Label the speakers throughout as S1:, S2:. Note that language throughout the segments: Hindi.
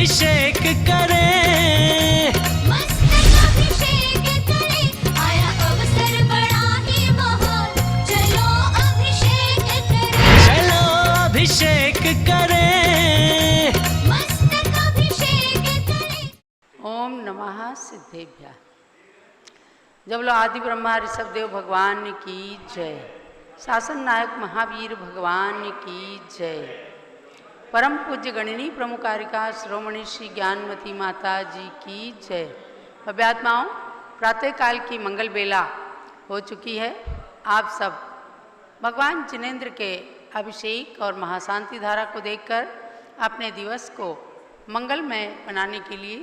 S1: अभिषेक करें,
S2: मस्तक अभिषेक करें, आया अवसर बड़ा ही महान, चलो अभिषेक करें,
S1: चलो अभिषेक करें,
S2: मस्तक अभिषेक करें।
S3: ओम नमः सिद्धेभ्यः। जब बोलो आदि ब्रह्मा ऋषभ देव भगवान की जय, शासन नायक महावीर भगवान की जय, परम पूज्य गणिनी प्रमुखारिका श्रोमणी श्री ज्ञानमती माता जी की जय। अभ्यात्माओं, प्रातःकाल की मंगल बेला हो चुकी है। आप सब भगवान जिनेंद्र के अभिषेक और महाशांति धारा को देखकर अपने दिवस को मंगलमय बनाने के लिए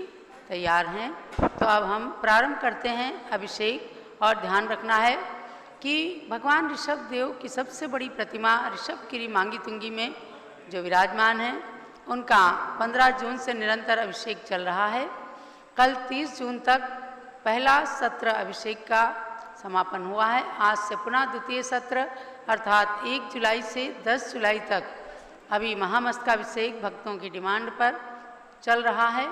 S3: तैयार हैं। तो अब हम प्रारंभ करते हैं अभिषेक। और ध्यान रखना है कि भगवान ऋषभ देव की सबसे बड़ी प्रतिमा ऋषभगिरी मांगी तुंगी में जो विराजमान है, उनका 15 जून से निरंतर अभिषेक चल रहा है। कल 30 जून तक पहला सत्र अभिषेक का समापन हुआ है। आज से पुनः द्वितीय सत्र अर्थात 1 जुलाई से 10 जुलाई तक अभी महामस्तकाभिषेक भक्तों की डिमांड पर चल रहा है।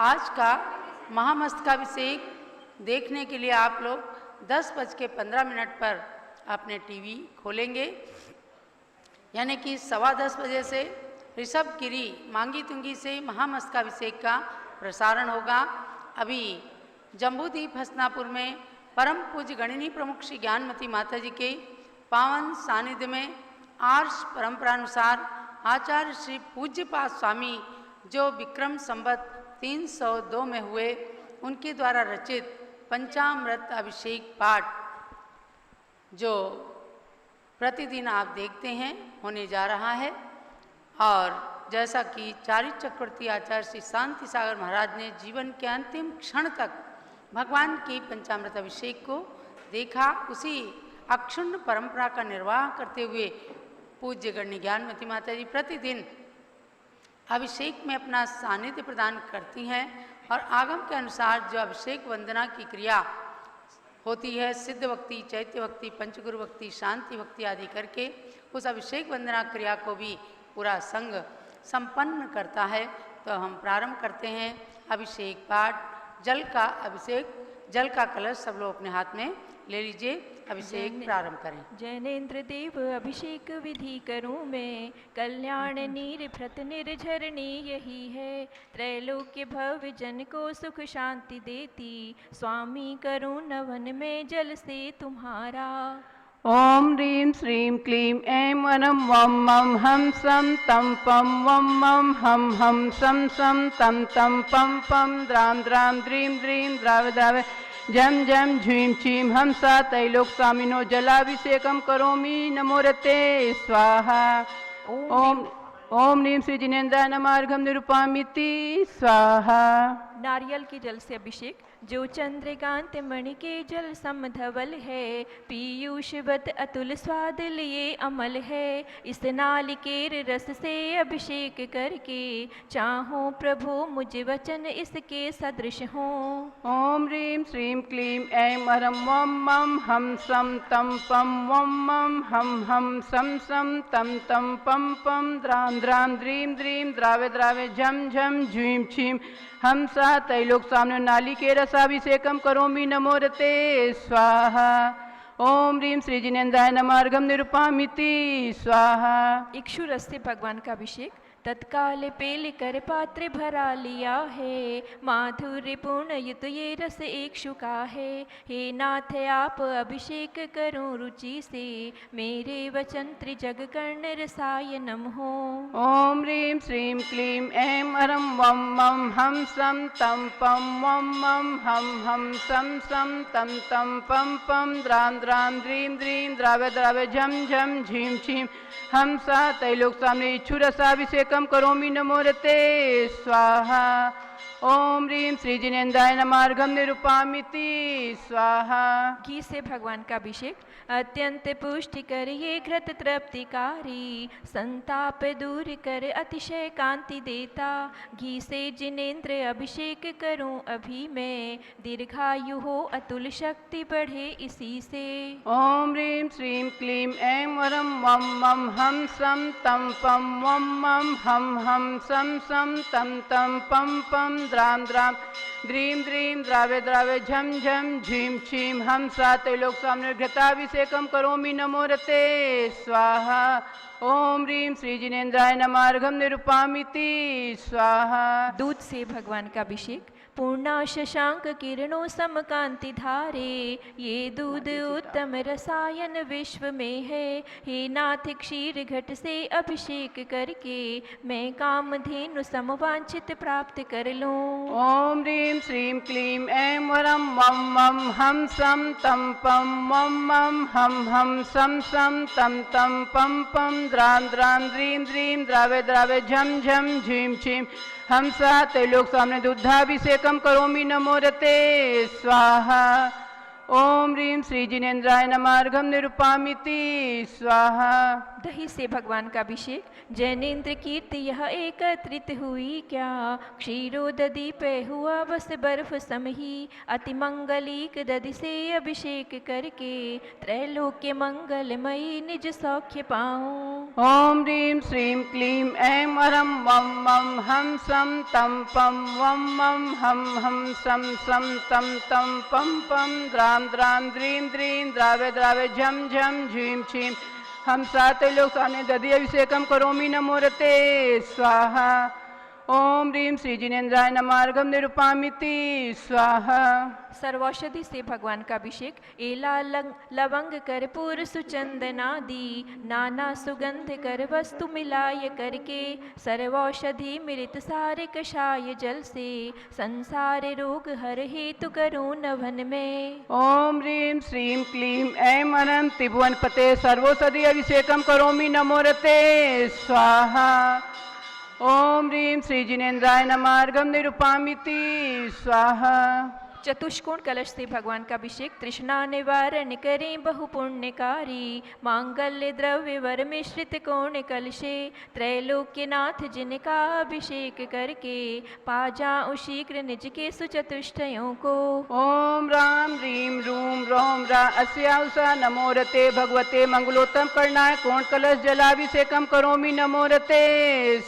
S3: आज का महामस्तकाभिषेक देखने के लिए आप लोग 10:15 पर अपने टीवी खोलेंगे, यानी कि 10:15 बजे से ऋषभगिरी मांगी तुंगी से महामस्तकाभिषेक का प्रसारण होगा। अभी जम्बूद्वीप हसनापुर में परम पूज्य गणिनी प्रमुख श्री ज्ञानमती माता जी के पावन सानिध्य में आर्ष परंपरानुसार आचार्य श्री पूज्यपाद स्वामी जो विक्रम संवत 302 में हुए, उनके द्वारा रचित पंचामृत अभिषेक पाठ जो प्रतिदिन आप देखते हैं होने जा रहा है। और जैसा कि चारित्र चक्रवर्ती आचार्य श्री शांति सागर महाराज ने जीवन के अंतिम क्षण तक भगवान के पंचामृत अभिषेक को देखा, उसी अक्षुण्ण परंपरा का निर्वाह करते हुए पूज्य गण्य ज्ञानमती माता जी प्रतिदिन अभिषेक में अपना सानिध्य प्रदान करती हैं। और आगम के अनुसार जो अभिषेक वंदना की क्रिया होती है, सिद्ध भक्ति, चैत्य भक्ति, पंचगुरु भक्ति, शांति भक्ति आदि करके उस अभिषेक वंदना क्रिया को भी पूरा संघ संपन्न करता है। तो हम प्रारंभ करते हैं अभिषेक पाठ। जल का अभिषेक, जल का कलश सब लोग अपने हाथ में ले लीजिए, अभिषेक प्रारंभ करें।
S4: जैनेन्द्र देव अभिषेक विधि करूं मैं, कल्याण नीर भृत निर्झरणी यही है, त्रैलोक्य भव जन को सुख शांति देती, स्वामी करूं नवन में जल से तुम्हारा।
S5: ओम ह्रीं श्रीं क्लीं ऐं वरं वं मं हम सं तं पं वं मं हम सं सं तं तं पं पं द्रां द्रां द्रीं द्रीं द्राव द्राव जम जम झीं छीं हमसा तैलोक स्वामिनो जलाभिषेकं करोमि नमोरते स्वाहा। ओम ओम ह्रीं श्री जिनेन्द्राय नमः अर्घ्यं निरूपयामि स्वाहा।
S4: नारियल के जल से अभिषेक, जो चंद्रकांत मणि के जल समधवल है, पीयूषवत अतुल स्वाद लिए अमल है, इस नालिकेर रस से अभिषेक करके, चाहो प्रभु मुझ वचन इसके सदृश हों।
S5: ओम ह्रीं श्रीं क्लीं ऐं वरं वं मं हम सं तं पं वं मं हम सं सं तं तं पं पं द्रां द्रां द्रीं द्रीं द्रावे द्रावे झम झम झीं छीं हमसा तैलोक सामने नाली के रसाभिषेकम करोमि नमोरते स्वाहा। ओम ह्रीं श्री जिनेन्द्राय नमः अर्घ्यं निरूपयामि स्वाहा।
S4: इक्षु रस से भगवान का अभिषेक, तत्काल पेल कर पात्र भरा लिया है, माधुर्य पूर्ण युत ये रस इक्षु का है, हे नाथ आप अभिषेक करूं रुचि से, मेरे वचन त्रिजग कर्ण रसायनम हो।
S5: ओम ह्रीं श्रीं क्लीं ऐं वरं वं मं हम सं तं पं वं मं हम सं सं तं तं पं पं द्रां द्रां द्रीं द्रीं द्रावे द्रावे झम झम झीं छीं हमसा तैलोक सामने इक्षुरसाभिषेकं करोमि नमोरते स्वाहा। ओम ह्रीं श्री जिनेन्द्राय नमार्घम निरूपामिति स्वाहा।
S4: घी से भगवान का अभिषेक। अत्यंत पुष्टि कर ये घृत तृप्तिकारी, संताप दूर कर अतिशय कांति देता। घी से जिनेन्द्र अभिषेक करूं अभी मैं, दीर्घायु हो अतुल शक्ति बढ़े इसी से।
S5: ओम ह्रीं श्रीं क्लीं ऐं वरं वं मं हम सं तं पं वं मं हम सं तं तं पं पं द्रां द्रां द्रीं द्रीं द्रावे द्रावे झं झं झीं छीं हम सात लोक सामने घृताभिषेकम करोमि नमोरते स्वाहा। ओम ह्रीं श्री जिनेन्द्राय नमार्घम निरूपामिति स्वाहा।
S4: दूध से भगवान का अभिषेक। पूर्णा शशांक किरणों समकांति धारे, ये दूध उत्तम रसायन विश्व में है। हे नाथ क्षीर घट से अभिषेक करके, मैं कामधेनु समवांछित प्राप्त कर लूं।
S5: ओम ह्रीं श्रीं क्लीं ऐं वरं वं मं हम सं तं पं वं मं हम सं तं तं पं पं द्रां द्रां द्रीं द्रीं द्रावे द्रावे झं झं झीं छीं हम सात लोक सामने दुग्धाभिषेकम करोमि नमोरते स्वाहा। ओम ह्रीं श्री जिनेन्द्राय नमार्घम निरूपामिति स्वाहा।
S4: दही से भगवान का अभिषेक। जैनेन्द्र कीर्ति यह एकत्रित हुई क्या, क्षीरो दधि पे हुआ बस बर्फ समही। अति मंगलिक दधि से अभिषेक करके, त्रैलोक्य मंगलमयी निज सौख्य पाऊं।
S5: ओम ह्रीं श्रीं क्लीं ऐं वरं वं मं हम सं तं पं वं मं हम सं तं तं पं पं द्रां द्रां द्रीं द्रीं द्रावे द्रावे झं झं झीं छीं हम सात लोक सामने दधि अभिषेकम करोमि नमोरते स्वाहा। ओम ह्रीं श्री जिनेन्द्राय नमार्घम निरूपामिति स्वाहा।
S4: सर्वौषधि से भगवान का अभिषेक। एला लवंग कर्पूर सुचंदनादि, नाना सुगंध कर वस्तु मिलाय करके। सर्वौषधि मिलित सारे कषाय जल से, संसार रोग हर हेतु करूं नभन में।
S5: ओम ह्रीं श्रीं क्लीं ऐं वरं त्रिभुवन पते सर्वौषधि अभिषेकम करोमि नमोरते स्वाहा। ओम ह्रीं श्री जिनेन्द्राय नमार्घम निरूपामिति स्वाहा।
S4: चतुष्कोण कलश से भगवान का अभिषेक। तृष्णा निवारण करें बहु पुण्यकारी, मांगल्य द्रव्य वर मिश्रित कोण कलशे। त्रैलोक्यनाथ जिनका अभिषेक करके, पा जाऊं शीघ्र निज के सुचतुष्टयों को।
S5: ओम राम ह्रीं रूम रोम रा अस्याउषा नमोरते भगवते मंगलोत्तम कर्णाय कोण कलश जलाभिषेकम करोमि नमोरते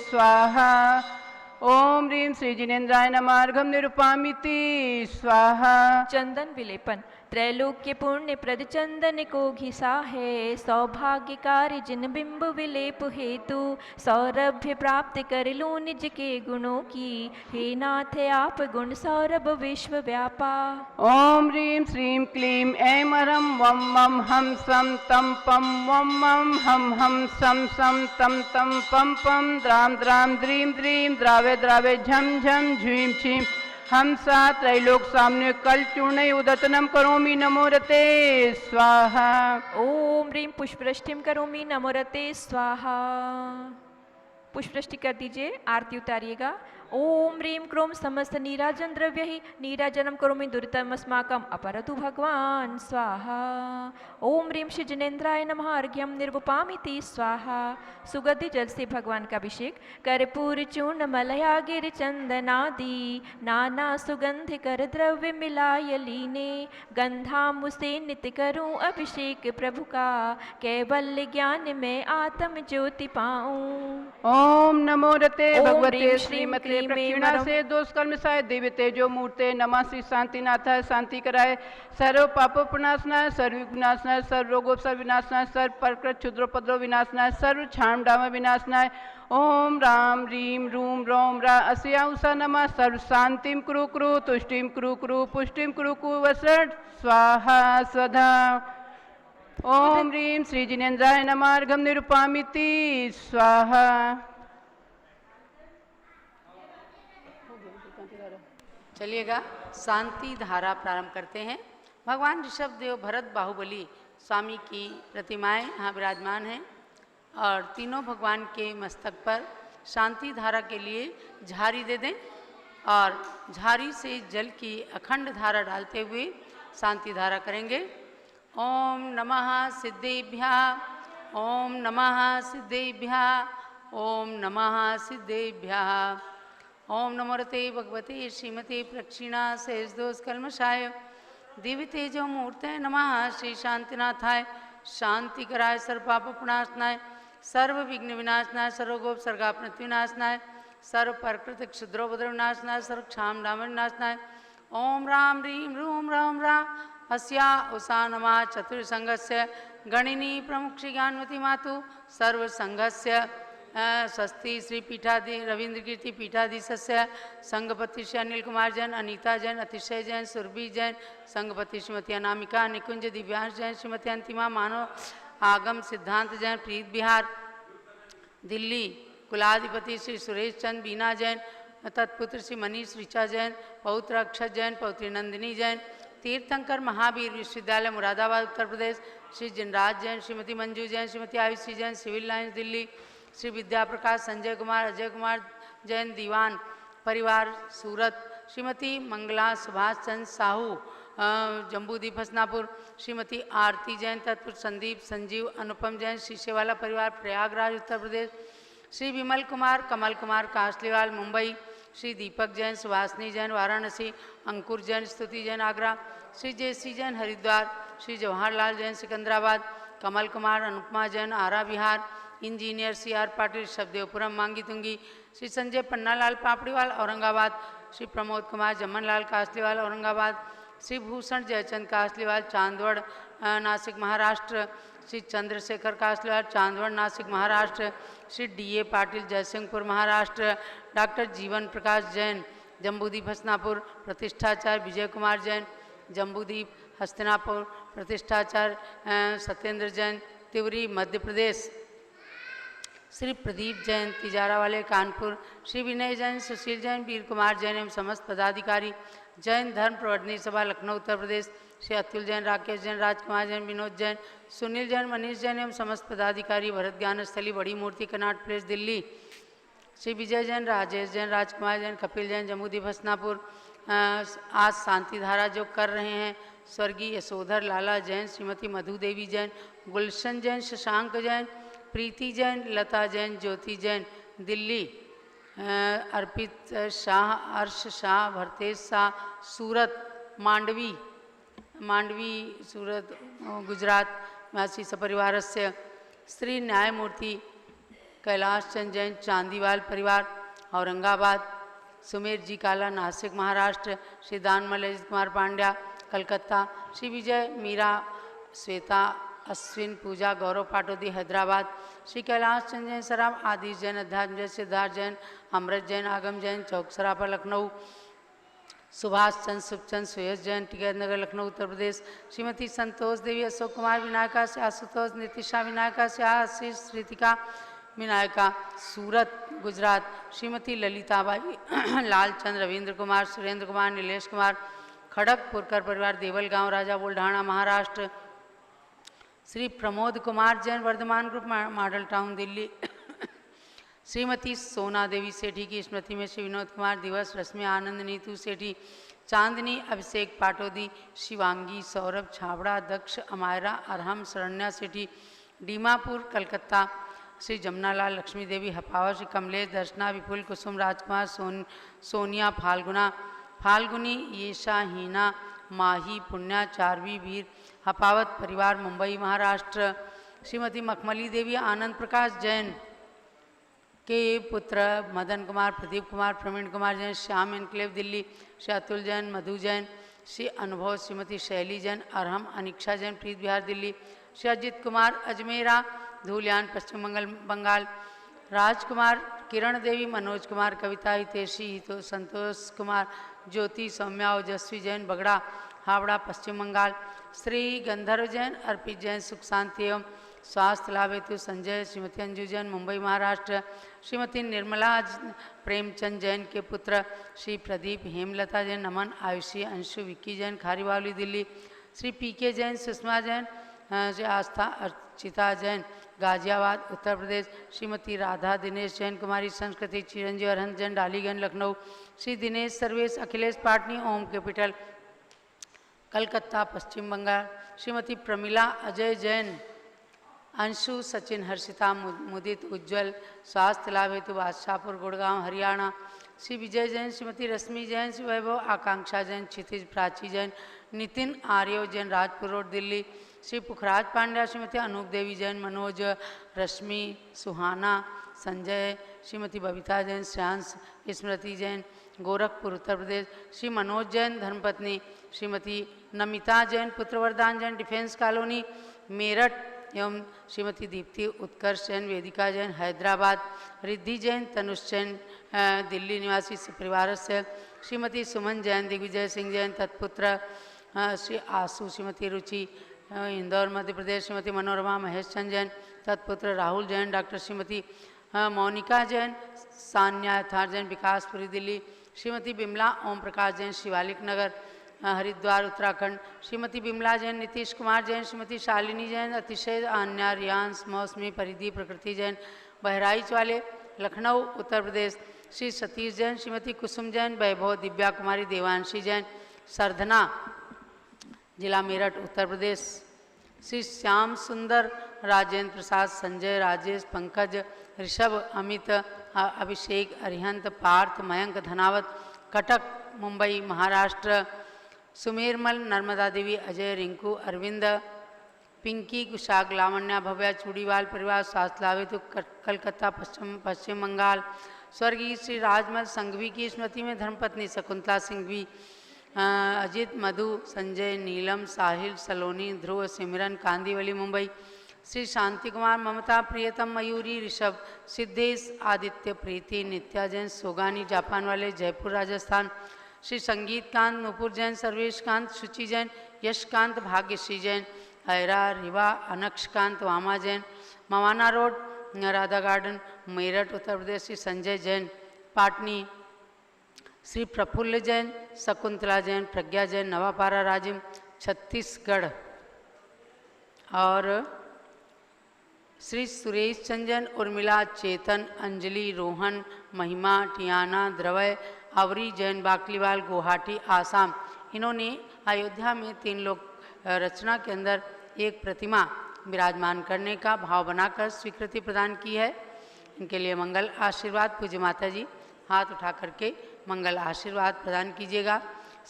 S5: स्वाहा। ओम ह्रीं श्री जिनेन्द्राय नमार्घम निरूपामिति स्वाहा।
S4: चंदन विलेपन। त्रैलोक्य पुण्य प्रद चंदन को घिसा है, सौभाग्यकारी जिन बिंब विलेप हेतु। सौरभ्य प्राप्त कर लूं निज के गुणों की, हे नाथ आप गुण सौरभ विश्व व्यापा।
S5: ओम ह्रीं श्रीं क्लीं ऐं वरं वं मं हम सं तं पं वं मं हम सं तं तं पं पं द्रां द्रां द्रीं द्रीं द्रावे द्रावे झं झं झीं छीं हम सात त्रैलोक सामने कल चूर्ण उदतनम करोमि नमोरते स्वाहा।
S4: ओम ह्रीं पुष्पवृष्टिम करोमि नमोरते स्वाहा। पुष्पवृष्टि कर दीजिए, आरती उतारिएगा। ओम ह्रीं क्रोम समस्त नीराजन द्रव्य ही, नीराजनम करोमि दुरितमस्माकम अपरतु भगवान स्वाहा। ओम ह्रीं श्री जिनेन्द्राय नमः अर्घ्यम निर्वपामिति स्वाहा। सुगंधि जल से भगवान का अभिषेक। कर्पूर चूर्ण मलया गिर चंदनादि, नाना सुगंध कर द्रव्य मिलाय लीने। गंधामु से नित्य करूं अभिषेक प्रभु का, कैवल्य ज्ञान में आत्म ज्योति पाऊं।
S5: ओम नमोरते
S4: ओम
S5: भगवते
S4: ह्रीं
S5: श्रीमते
S4: क्लीं
S5: प्रक्षिणा
S4: वरं
S5: से दोष कर्म साय देवते जो मूर्ते नमः श्री शांतिनाथाय शांति कराए। सर्व पाप विनाशनाय सर्व विनाशनाय सर्व रोगोपसर्ग विनाशनाय सर्व परकृत क्षुद्रोपद्रव विनाशनाय सर्व छाम डाम विनाशनाय। ओम राम ह्रीं रूम रोम रा अस्याउषा नमः सर्व शांतिम कुरु कुरु तुष्टिम कुरु कुरु पुष्टिम कुरु कुरु वसट स्वाहा स्वधा। ओम ह्रीं श्री जिनेन्द्राय नमार्घम निरूपामिति स्वाहा।
S3: चलिएगा शांति धारा प्रारंभ करते हैं। भगवान ऋषभ देव भरत बाहुबली स्वामी की प्रतिमाएं यहाँ विराजमान हैं और तीनों भगवान के मस्तक पर शांति धारा के लिए झारी दे दें। और झारी से जल की अखंड धारा डालते हुए शांति धारा करेंगे। ओम नमः सिद्धेभ्यः, ओम नमः सिद्धेभ्यः, ओम नमः सिद्धेभ्यः। ओम नमोरते भगवते श्रीमते प्रक्षिणा सेजदोष कल्मषाय दिव्य तेजो मूर्ते नमः। श्री शांतिनाथाय शांतिकराय सर्वपापप्रणाशनाय सर्व विघ्न विनाशनाय सर्वगोप सर्गापनति विनाशनाय सर्व प्रकृति क्षुद्रोपद्रव विनाशनाय सर्व क्षाम डाम विनाशनाय। ओम राम ह्रीं रूम राम रा अस्या उषा नमः चतुर्संगस्य गणिनी प्रमुख श्री ज्ञानवती मातु सर्व संघस्य स्वस्ति श्री पीठाधि रविंद्र कीर्ति पीठाधीशस्य संघपति श्री अनिल कुमार जैन, अनीता जैन, अतिशय जैन, सुरभि जैन, संघपति श्रीमती अनामिका, निकुंज दिव्यांश जैन, श्रीमती अंतिमा मानव, आगम सिद्धांत जैन, प्रीत बिहार दिल्ली, कुलाधिपति श्री सुरेश चंद बीना जैन, तत्पुत्र श्री मनीष ऋचा जैन, पौत्र अक्षत जैन, पौत्री नंदिनी जैन, तीर्थंकर महावीर विश्वविद्यालय मुरादाबाद उत्तर प्रदेश श्री जिनराज जैन, श्रीमती मंजू जैन, श्रीमती आयुषी जैन, सिविल लाइन्स दिल्ली, श्री विद्या प्रकाश संजय कुमार अजय कुमार जैन दीवान परिवार सूरत, श्रीमती मंगला सुभाष चंद्र साहू जम्बूदीप हसनापुर, श्रीमती आरती जैन, तत्पुरुष संदीप संजीव अनुपम जैन शीशेवाला परिवार Prayagraj Uttar Pradesh, Shri Vimal Kumar Kamal Kumar Kasliwal Mumbai, Shri Deepak Jain Subhashini Jain Varanasi, Ankur Jain Stuti Jain Agra, Shri Jaysi Jain Haridwar, Shri Jawaharlal Jain Secunderabad, Kamal Kumar Anupama Jain Ara Bihar, engineer C R Patil Shabdevpuram Mangi Tungi, Shri Sanjay Pannalal Papdiwal Aurangabad, Shri Pramod Kumar Jamnalal Kasliwal Aurangabad, Shri Bhushan Jaichand Kasliwal Chandwad Nashik Maharashtra, Shri Chandrashekhar Kasliwal Chandwad Nashik Maharashtra, Shri D A. Patil Jaysingpur Maharashtra, doctor Jeevan Prakash Jain Jambudweep Hastinapur, प्रतिष्ठाचार्य Vijay Kumar Jain Jambudweep Hastinapur, प्रतिष्ठाचार्य Satyendra Jain Tiwari Madhya Pradesh, Shri Pradeep Jain Tijara वाले कानपुर, श्री विनय जैन सुशील जैन वीर कुमार जैन एवं समस्त पदाधिकारी, जैन धर्म प्रवर्तनी सभा लखनऊ उत्तर प्रदेश, श्री अतुल जैन राकेश जैन राजकुमार जैन विनोद जैन सुनील जैन मनीष जैन एवं समस्त पदाधिकारी, भरत ज्ञान स्थली बड़ी मूर्ति कनाट प्लेस दिल्ली, श्री विजय जैन राजेश जैन राजकुमार जैन कपिल जैन जम्मूदीप हसनापुर। आज शांति धारा जो कर रहे हैं स्वर्गीय यशोधर लाला जैन, श्रीमती मधु देवी जैन, गुलशन जैन, शशांक जैन, प्रीति जैन, लता जैन, ज्योति जैन दिल्ली, अर्पित शाह, अर्श शाह, भरतेश शाह सूरत, मांडवी सूरत गुजरात वासी सपरिवारस्य, श्री न्यायमूर्ति कैलाश चंद जैन चांदीवाल परिवार औरंगाबाद, सुमेर जी काला नासिक महाराष्ट्र, श्री दानमल अजित कुमार पांड्या कलकत्ता, श्री विजय मीरा श्वेता अश्विन पूजा गौरव पाटोदी हैदराबाद, श्री कैलाश चंद जैन सराफ आदिश जैन अध्यात्म जैन सिद्धार्थ जैन अमृत जैन आगम जैन चौकसरापा लखनऊ, सुभाष चंद सुखचंद सुयश जैन टिकैत नगर लखनऊ उत्तर प्रदेश, श्रीमती संतोष देवी अशोक कुमार विनायका से आशुतोष नितिशा विनायका से आशीष रितिका विनायका सूरत गुजरात, श्रीमती ललिताबाई लालचंद रविंद्र कुमार सुरेंद्र कुमार नीलेश कुमार खड़गपुरकर परिवार Deulgaon Raja Buldhana Maharashtra, Shri Pramod Kumar Jain Vardhman group model town Delhi, Shrimati Sona Devi सेठी की स्मृति में श्री विनोद कुमार दिवस, रश्मि आनंद नीतू सेठी चांदनी अभिषेक पाटोदी, शिवांगी सौरभ छाबड़ा दक्ष अमायरा अरहम शरण्या सेठी डीमापुर कलकत्ता, श्री जमुनालाल लक्ष्मी देवी हपावा, श्री कमलेश दर्शना विपुल कुसुम राजकुमार सोनिया फाल्गुनी येशा हीना माही पुण्या चारवी वीर हपावत परिवार मुंबई महाराष्ट्र, श्रीमती मखमली देवी आनंद प्रकाश जैन के पुत्र मदन कुमार प्रदीप कुमार प्रवीण कुमार जैन श्याम एनक्लेव दिल्ली, श्री अतुल जैन मधु जैन, श्री अनुभव श्रीमती शैली जैन अरहम अनिक्षा जैन प्रीत बिहार दिल्ली, श्री अजित कुमार अजमेरा धूलियान पश्चिम बंगाल, राजकुमार किरण देवी मनोज कुमार कविता हितेशी हितो संतोष कुमार ज्योति सौम्या ओजस्वी जैन बगड़ा हावड़ा पश्चिम बंगाल, श्री गंधर्व जैन अर्पित जैन सुख शांति एवं स्वास्थ्य लाभ हेतु संजय, श्रीमती अंजू जैन मुंबई महाराष्ट्र, श्रीमती निर्मला प्रेमचंद जैन के पुत्र श्री प्रदीप हेमलता जैन नमन आयुषी अंशु विक्की जैन खारीबावली दिल्ली, श्री पी के जैन सुषमा जैन, श्री आस्था अर्चिता जैन गाजियाबाद उत्तर प्रदेश श्रीमती राधा दिनेश जैन कुमारी संस्कृति चिरंजीव अरहंत जैन डालीगंज लखनऊ श्री दिनेश सर्वेश अखिलेश पाटनी ओम कैपिटल कलकत्ता पश्चिम बंगाल श्रीमती प्रमिला अजय जैन अंशु सचिन हर्षिता मुदित उज्ज्वल स्वास्थ्य लाभ हेतु बादशाहपुर गुड़गांव हरियाणा श्री विजय जैन श्रीमती रश्मि जैन श्री वैभव आकांक्षा जैन क्षितिज प्राची जैन नितिन आर्यव जैन राजपुर रोड दिल्ली श्री पुखराज पांड्या श्रीमती अनूप देवी जैन मनोज रश्मि सुहाना संजय श्रीमती बबीता जैन श्रेयांश स्मृति जैन गोरखपुर उत्तर प्रदेश श्री मनोज जैन धर्मपत्नी श्रीमती नमिता जैन पुत्रवरदान जैन डिफेंस कॉलोनी मेरठ एवं श्रीमती दीप्ति उत्कर्ष जैन वेदिका जैन हैदराबाद रिद्धि जैन तनुष जैन दिल्ली निवासी परिवार से श्रीमती सुमन जैन दिग्विजय सिंह जैन तत्पुत्र श्री आशु श्रीमती रुचि इंदौर मध्य प्रदेश श्रीमती मनोरमा महेश चंद जैन तत्पुत्र राहुल जैन डॉक्टर श्रीमती मोनिका जैन सान्या यथार्थ जैन विकासपुरी दिल्ली श्रीमती बिमला ओम प्रकाश जैन शिवालिक नगर हरिद्वार उत्तराखंड श्रीमती बिमला जैन नीतीश कुमार जैन श्रीमती शालिनी जैन अतिशय आन्या रियांश मौसमी परिधि प्रकृति जैन बहराइच वाले लखनऊ उत्तर प्रदेश श्री सतीश जैन श्रीमती कुसुम जैन वैभव दिव्या कुमारी देवांशी जैन सरधना जिला मेरठ उत्तर प्रदेश श्री श्याम सुंदर राजेंद्र प्रसाद संजय राजेश पंकज ऋषभ अमित अभिषेक अरिहंत पार्थ मयंक धनावत कटक मुंबई महाराष्ट्र सुमेरमल नर्मदा देवी अजय रिंकू अरविंद पिंकी कुशाग लावण्या भव्या चूड़ीवाल परिवार स्वास्थ्य लाभ हेतु कलकत्ता पश्चिम बंगाल स्वर्गीय श्री राजमल संघवी की स्मृति में धर्मपत्नी शकुंतला सिंघवी अजित मधु संजय नीलम साहिल सलोनी ध्रुव सिमरन कांदीवली मुंबई श्री शांति कुमार ममता प्रियतम मयूरी ऋषभ सिद्धेश आदित्य प्रीति नित्या जैन सोगानी जापान वाले जयपुर राजस्थान श्री संगीत कांत नूपुर जैन सर्वेश कांत शुचि जैन यशकांत भाग्यश्री जैन हैरा रिवा अनक्षकांत वामा जैन मवाना रोड राधा गार्डन मेरठ उत्तर प्रदेश श्री संजय जैन पाटनी श्री प्रफुल्ल जैन शकुंतला जैन प्रज्ञा जैन नवापारा राजिम छत्तीसगढ़ और श्री सुरेश चंदन उर्मिला चेतन अंजलि रोहन महिमा टियाना द्रवय अवरी जैन बाकलीवाल गुवाहाटी आसाम। इन्होंने अयोध्या में 3 लोक रचना के अंदर एक प्रतिमा विराजमान करने का भाव बनाकर स्वीकृति प्रदान की है। इनके लिए मंगल आशीर्वाद पूज्य माता जी हाथ उठा करके मंगल आशीर्वाद प्रदान कीजिएगा।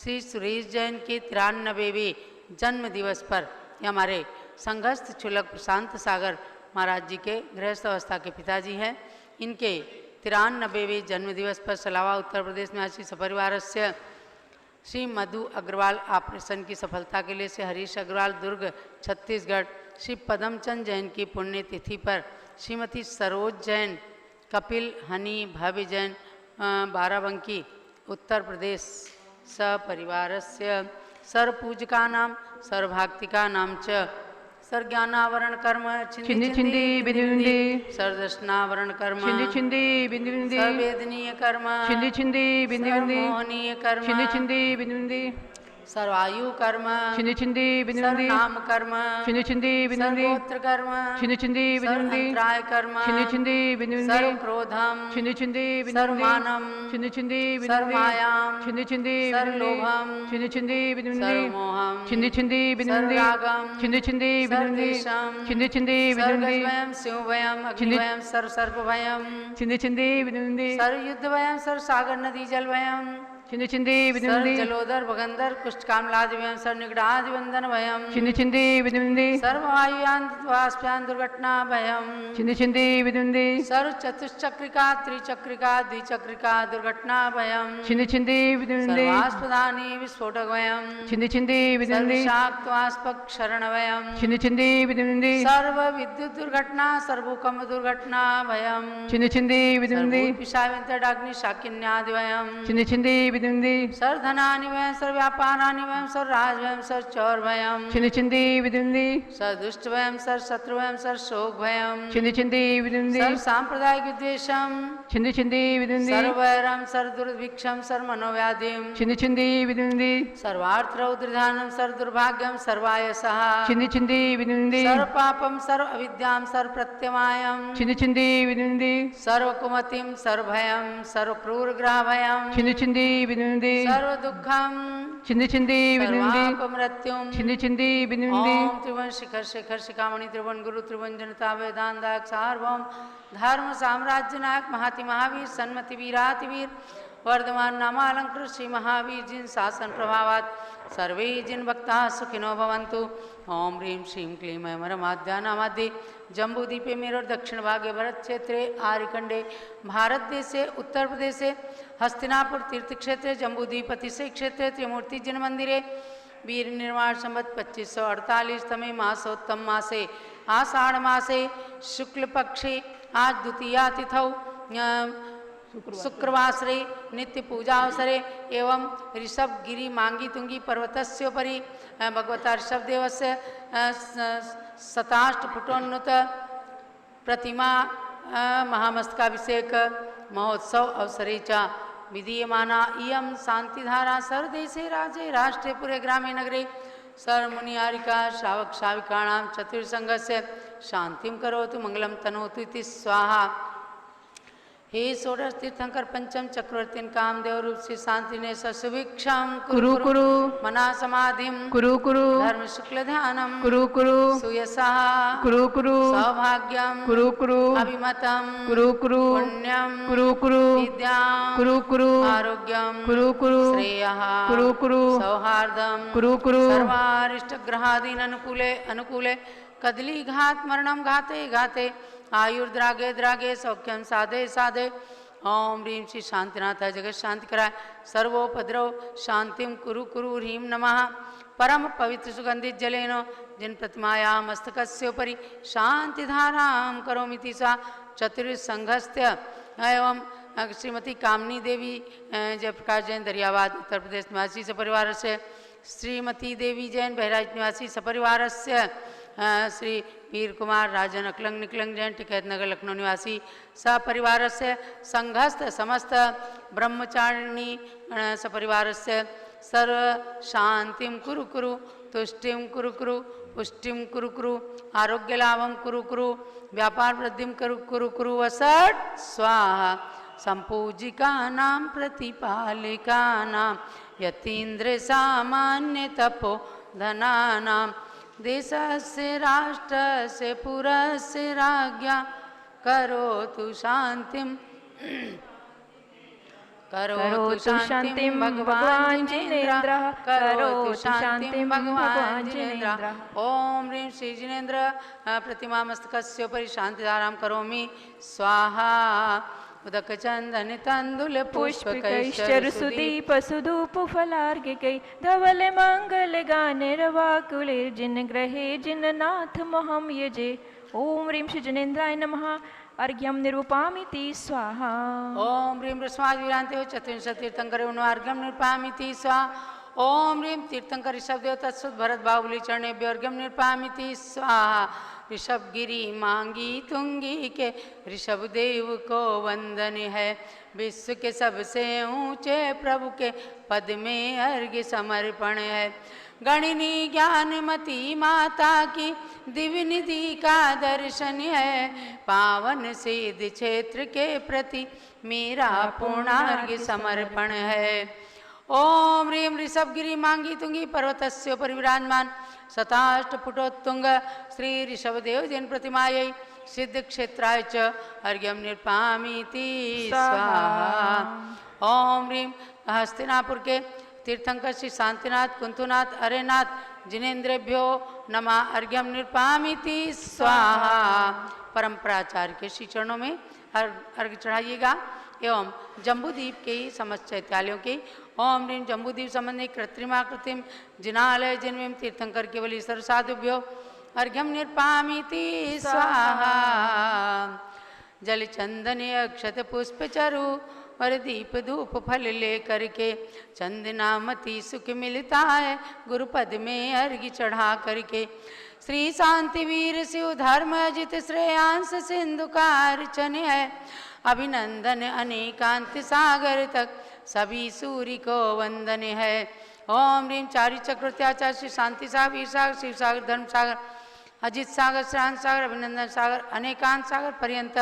S3: श्री सुरेश जैन के 93वें जन्म दिवस पर ये हमारे संघस्थ चुलक प्रशांत सागर महाराज जी के गृहस्थ अवस्था के पिताजी हैं। इनके 93वें जन्म दिवस पर सलावा उत्तर प्रदेश में आशी सपरिवार से श्री मधु अग्रवाल ऑपरेशन की सफलता के लिए से हरीश अग्रवाल दुर्ग छत्तीसगढ़ श्री पदमचंद जैन की पुण्यतिथि पर श्रीमती सरोज जैन कपिल हनी भव्य जैन बाराबंकी उत्तर प्रदेश सपरिवारस्य सर्वपूजका नाम सर्वभाक्तिका नाम च सर्ज्ञानावरण कर्म
S5: छिंदी छिंदी बिंदी बिंदी
S3: सर्वदर्शनावरण कर्म
S5: छिंदी छिंदी बिंदी बिंदी
S3: सर्ववेदनीय कर्म
S5: छिंदी छिंदी बिंदी बिंदी
S3: सर्वमोहनीय कर्म
S5: छिंदी छिंदी बिंदी बिंदी
S3: सर्वायु कर्म
S5: छिंदी छिंदी बिंदी बिंदी
S3: सर्वनाम कर्म
S5: छिंदी छिंदी बिंदी बिंदी
S3: सर्वोत्र कर्म
S5: छिंदी छिंदी बिंदी बिंदी
S3: सर्वअंतराय कर्म
S5: छिंदी छिंदी बिंदी बिंदी
S3: सर्वक्रोधम
S5: छिंदी छिंदी बिंदी बिंदी
S3: सर्वमानम
S5: छिंदी छिंदी बिंदी बिंदी
S3: सर्वमायाम
S5: छिंदी छिंदी
S3: सर्वलोभम
S5: छिंदी छिंदी बिंदी बिंदी
S3: सर्वमोहम
S5: छिंदी छिंदी बिंदी बिंदी
S3: सर्वरागम
S5: छिंदी छिंदी बिंदी बिंदी
S3: सर्वद्वेषम
S5: छिंदी छिंदी बिंदी बिंदी
S3: सर्वगजवयम सिंहवयम अग्निवयम सर्वसर्पभयम
S5: छिंदी छिंदी बिंदी बिंदी
S3: सर्वयुद्धवयम सर्वसागर नदी जलवयम
S5: छिंदी छिंदी बिंदी बिंदी
S3: सर्वजलोदर भगंदर कुष्ठकामलादिवयम सर्वनिगडादिवंदन भयम
S5: छिंदी छिंदी बिंदी बिंदी
S3: सर्ववायुयान वाष्पयान दुर्घटना भयम
S5: छिंदी छिंदी बिंदी बिंदी
S3: सर्व चतुश्चक्रिका त्रिचक्रिका द्विचक्रिका दुर्घटना भयम
S5: छिंदी छिंदी बिंदी बिंदी
S3: सर्वास्पदानि विस्फोटक भयम
S5: छिंदी छिंदी बिंदी बिंदी
S3: सर्वशाक्त्वास्पक शरण भयम
S5: छिंदी छिंदी बिंदी बिंदी
S3: सर्व विद्युत दुर्घटना सर्वभूकंप दुर्घटना भयम
S5: छिंदी छिंदी बिंदी बिंदी
S3: पिशाविंतडाग्नि शाकिन्यादि भयम
S5: छिंदी छिंदी बिंदी बिंदी
S3: सर्वधनानि भयम सर्वव्यापारानि भयम सर्वराज भयम सर्वचौर भयम
S5: छिंदी छिंदी बिंदी बिंदी
S3: सर्वदुष्ट भयम सर्वशत्रु भयम सर्वशोक भयम
S5: छिंदी छिंदी बिंदी बिंदी
S3: सर्वसांप्रदायिक विद्वेषम
S5: छिंदी छिंदी विदिंदी
S3: सर्वैरं सर्वदुर्भिक्षं सर्वमनोव्याधिं
S5: छिंदी छिंदी विदिंदी
S3: सर्वार्थरौद्रधानं सर्वदुर्भाग्यं सर्वायसः
S5: छिंदी छिंदी विदिंदी
S3: सर्वपापं सर्वअविद्यां सर्वप्रत्यमायं
S5: छिंदी छिंदी विदिंदी
S3: सर्वकुमतिं सर्वभयं सर्वक्रूरग्रहभयं
S5: छिंदी छिंदी विदिंदी
S3: सर्वदुःखं
S5: छिंदी छिंदी विदिंदी
S3: सर्वापमृत्युं
S5: छिंदी छिंदी विदिंदी
S3: ओम त्रिभुवन शिखर शेखर शिखामणि त्रिभुवन गुरु त्रिभुवन जनता वेदांताक सार्वभौम धर्म साम्राज्य नायक महाति महावीर सन्मति वीरातिवीर वर्धमान नामालंकृत श्री महावीर जिन शासन प्रभावात सर्वे जिन भक्ता सुखिनो भवन्तु। ओम ह्रीं श्रीं क्लीं ऐमरमाद्यानामाद्ये जम्बूद्वीपे मेरठ दक्षिण भागे भरत क्षेत्रे आर्यखंडे भारत देशे उत्तर प्रदेशे हस्तिनापुर तीर्थ क्षेत्रे जम्बूद्वीपति से क्षेत्रे त्रिमूर्ति जिन मंदिरे वीर निर्माण संवत 2548 तमे मासोत्तम मासे आषाढ़ मासे शुक्ल पक्षे आज द्वितीया तिथौ शुक्रवासरे नित्य पूजा अवसरे एवं ऋषभ गिरी मांगी तुंगी पर्वतस्योपरि भगवता ऋषभदेवस्य शताष्टफुटोन्नत प्रतिमा महामस्तकाभिषेक महोत्सव अवसरे च विधीयमाना इयं शांतिधारा सर्वदेशे राज्ये राष्ट्रे पुरे ग्रामे नगरे सर्वमुनिहारिका श्रावक श्राविकाणां चतुर्संघस्य शांतिं करोतु मंगलं तनोतु इति स्वाहा। हे षोडश तीर्थंकर पंचम चक्रवर्ती कामदेव रूप से शांति ने सुभिक्षां
S5: कुरु कुरु
S3: मना समाधिम
S5: कुरु कुरु
S3: धर्म शुक्ल ध्यानम
S5: कुरु कुरु
S3: सुयसा
S5: कुरु कुरु
S3: सौभाग्यम
S5: कुरु कुरु
S3: अभिमतम
S5: कुरु कुरु
S3: पुण्यम
S5: कुरु कुरु
S3: विद्याम
S5: कुरु कुरु
S3: आरोग्यम
S5: कुरु कुरु
S3: श्रेयः
S5: कुरु कुरु
S3: सौहार्दम
S5: कुरु कुरु
S3: सर्वारिष्ट ग्रहादीन अनुकूले अनुकूले कदली घात मरणम घाते घाते आयुर्द्रागे द्रागे सौख्यम साधे साधे। ओम ह्रीं श्री शांतिनाथ जगत शांति कराय सर्वोपद्रव शांतिम कुरु कुरु ह्रीं नमः। परम पवित्र सुगंधित जलेन जिन प्रतिमाया मस्तकस्योपरि शांतिधारां करोमिति सा चतुर्संघस्य एवं श्रीमती कामनी देवी जयप्रकाश जैन दरियाबाद उत्तर प्रदेश निवासी सपरिवार से श्रीमती देवी जैन बहराइच निवासी सपरिवार से श्री वीर कुमार राजन अकलंग निकलंग जैन टिकैत नगर लखनऊ निवासी सपरिवार से संघस्थ समस्त ब्रह्मचारिणी सपरिवार से सर्व शांतिम कुरु कुरु तुष्टिम कुरु कुरु पुष्टिम कुरु कुरु आरोग्य लाभम कुरु कुरु व्यापार वृद्धिम कुरु कुरु कुरु वसट स्वाहा। संपूजिका नाम प्रतिपालिका नाम यतीन्द्र सामान्य तपो धना नाम देशस्य राष्ट्रस्य पुरस्य राज्ञा करोतु शांतिम
S4: करोतु शांतिं भगवान् जिनेन्द्रः करोतु शांतिं भगवान् जिनेन्द्रः।
S3: ओम ह्रीं श्री जिनेन्द्र प्रतिमा मस्तकस्योपरि शांतिधारां करोमि स्वाहा। उदक चंदन तंदुल
S4: पुष्पकैश्चरसुदीप सुधूप फलार्घ्यकै धवल मंगल गाने रवाकुलिर्जिन ग्रहे जिननाथ महं यजे। ओम ह्रीं श्री जिनेन्द्राय नमः। अर्घ्यं निरूपामिति स्वाहा।
S3: ओम ह्रीं वृषभावीरान्ते चतुर्विंशति तीर्थंकरे अर्घ्यं निरूपामिति स्वाहा। ओम ह्रीं तीर्थंकर ऋषभदेव तत्सुत भरत बाहुबली चरणेभ्यो अर्घ्यं निरूपामिति स्वाहा। ऋषभ गिरी मांगी तुंगी के ऋषभदेव को वंदन है विश्व के सबसे ऊंचे प्रभु के पद में अर्घ्य समर्पण है। गणिनी ज्ञानमती माता की दिव्य निधि का दर्शन है पावन सिद्ध क्षेत्र के प्रति मेरा पूर्णार्घ्य समर्पण है। ओम ह्रीं ऋषभगिरी मांगी तुंगी पर्वतस्योपरि विराजमान शताष्टफुटोत्तुंग श्री ऋषभदेव जैन प्रतिमायै सिद्ध क्षेत्राय च अर्घ्यं निरूपामीति स्वाहा। ओम ह्रीं हस्तिनापुर के तीर्थंकर श्री शांतिनाथ कुंतुनाथ अरेनाथ जिनेन्द्रेभ्यो नमः अर्घ्यं निरूपामीति स्वाहा। परंपराचार्य के श्री चरणों में अर्घ्य चढ़ाइएगा एवं जम्बूद्वीप के समस्त चैत्यालयों के ओम ह्रीं जम्बूद्वीप संबंधी कृत्रिमाकृतिम जिनालय जिनमें तीर्थंकर केवलीश्वर साधुभ्यो अर्घ्यं निरूपामीति स्वाहा। जल चंदन अक्षत पुष्प चरु और दीप धूप फल ले करके चंदनामती सुख मिलता है गुरुपद में अर्घ्य चढ़ा करके। श्री शांतिवीर शिव धर्म जित श्रेयांश सिंधु का अर्चन है अभिनंदन अनेकांत सागर तक सभी सूर्य को वंदन है। ओम ह्रीम चारि चक्रवर्त्याचार्य श्री शांति सागर, वीर सागर, शिव सागर, धर्म सागर, अजित सागर, श्रांत सागर, अभिनंदन सागर, अनेकांत सागर पर्यंत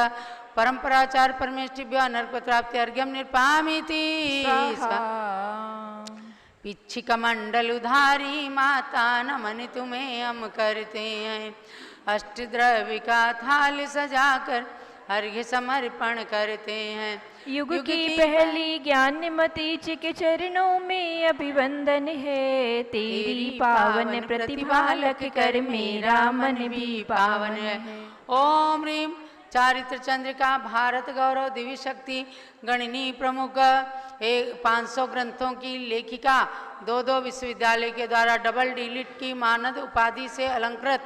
S3: परंपराचार्य परमेष्टिभ्यो नरकत्राप्ति अर्घ्यम निर्पामीति। पिच्छिक मंडल उधारी माता नमन तुम्हें हम करते हैं। अष्टद्रव्य का थाल सजाकर अर्घ्य समर्पण करते हैं।
S4: युग की पहली ज्ञानमती जी के चरणों में अभिवंदन है। तेरी पावन प्रतिभा लख कर मेरा मन भी पावन है।
S3: ओम ह्रीम चारित्र चंद्रिका भारत गौरव दिव्य शक्ति गणनी प्रमुख 500 ग्रंथों की लेखिका 2 विश्वविद्यालय के द्वारा डबल डीलिट की मानद उपाधि से अलंकृत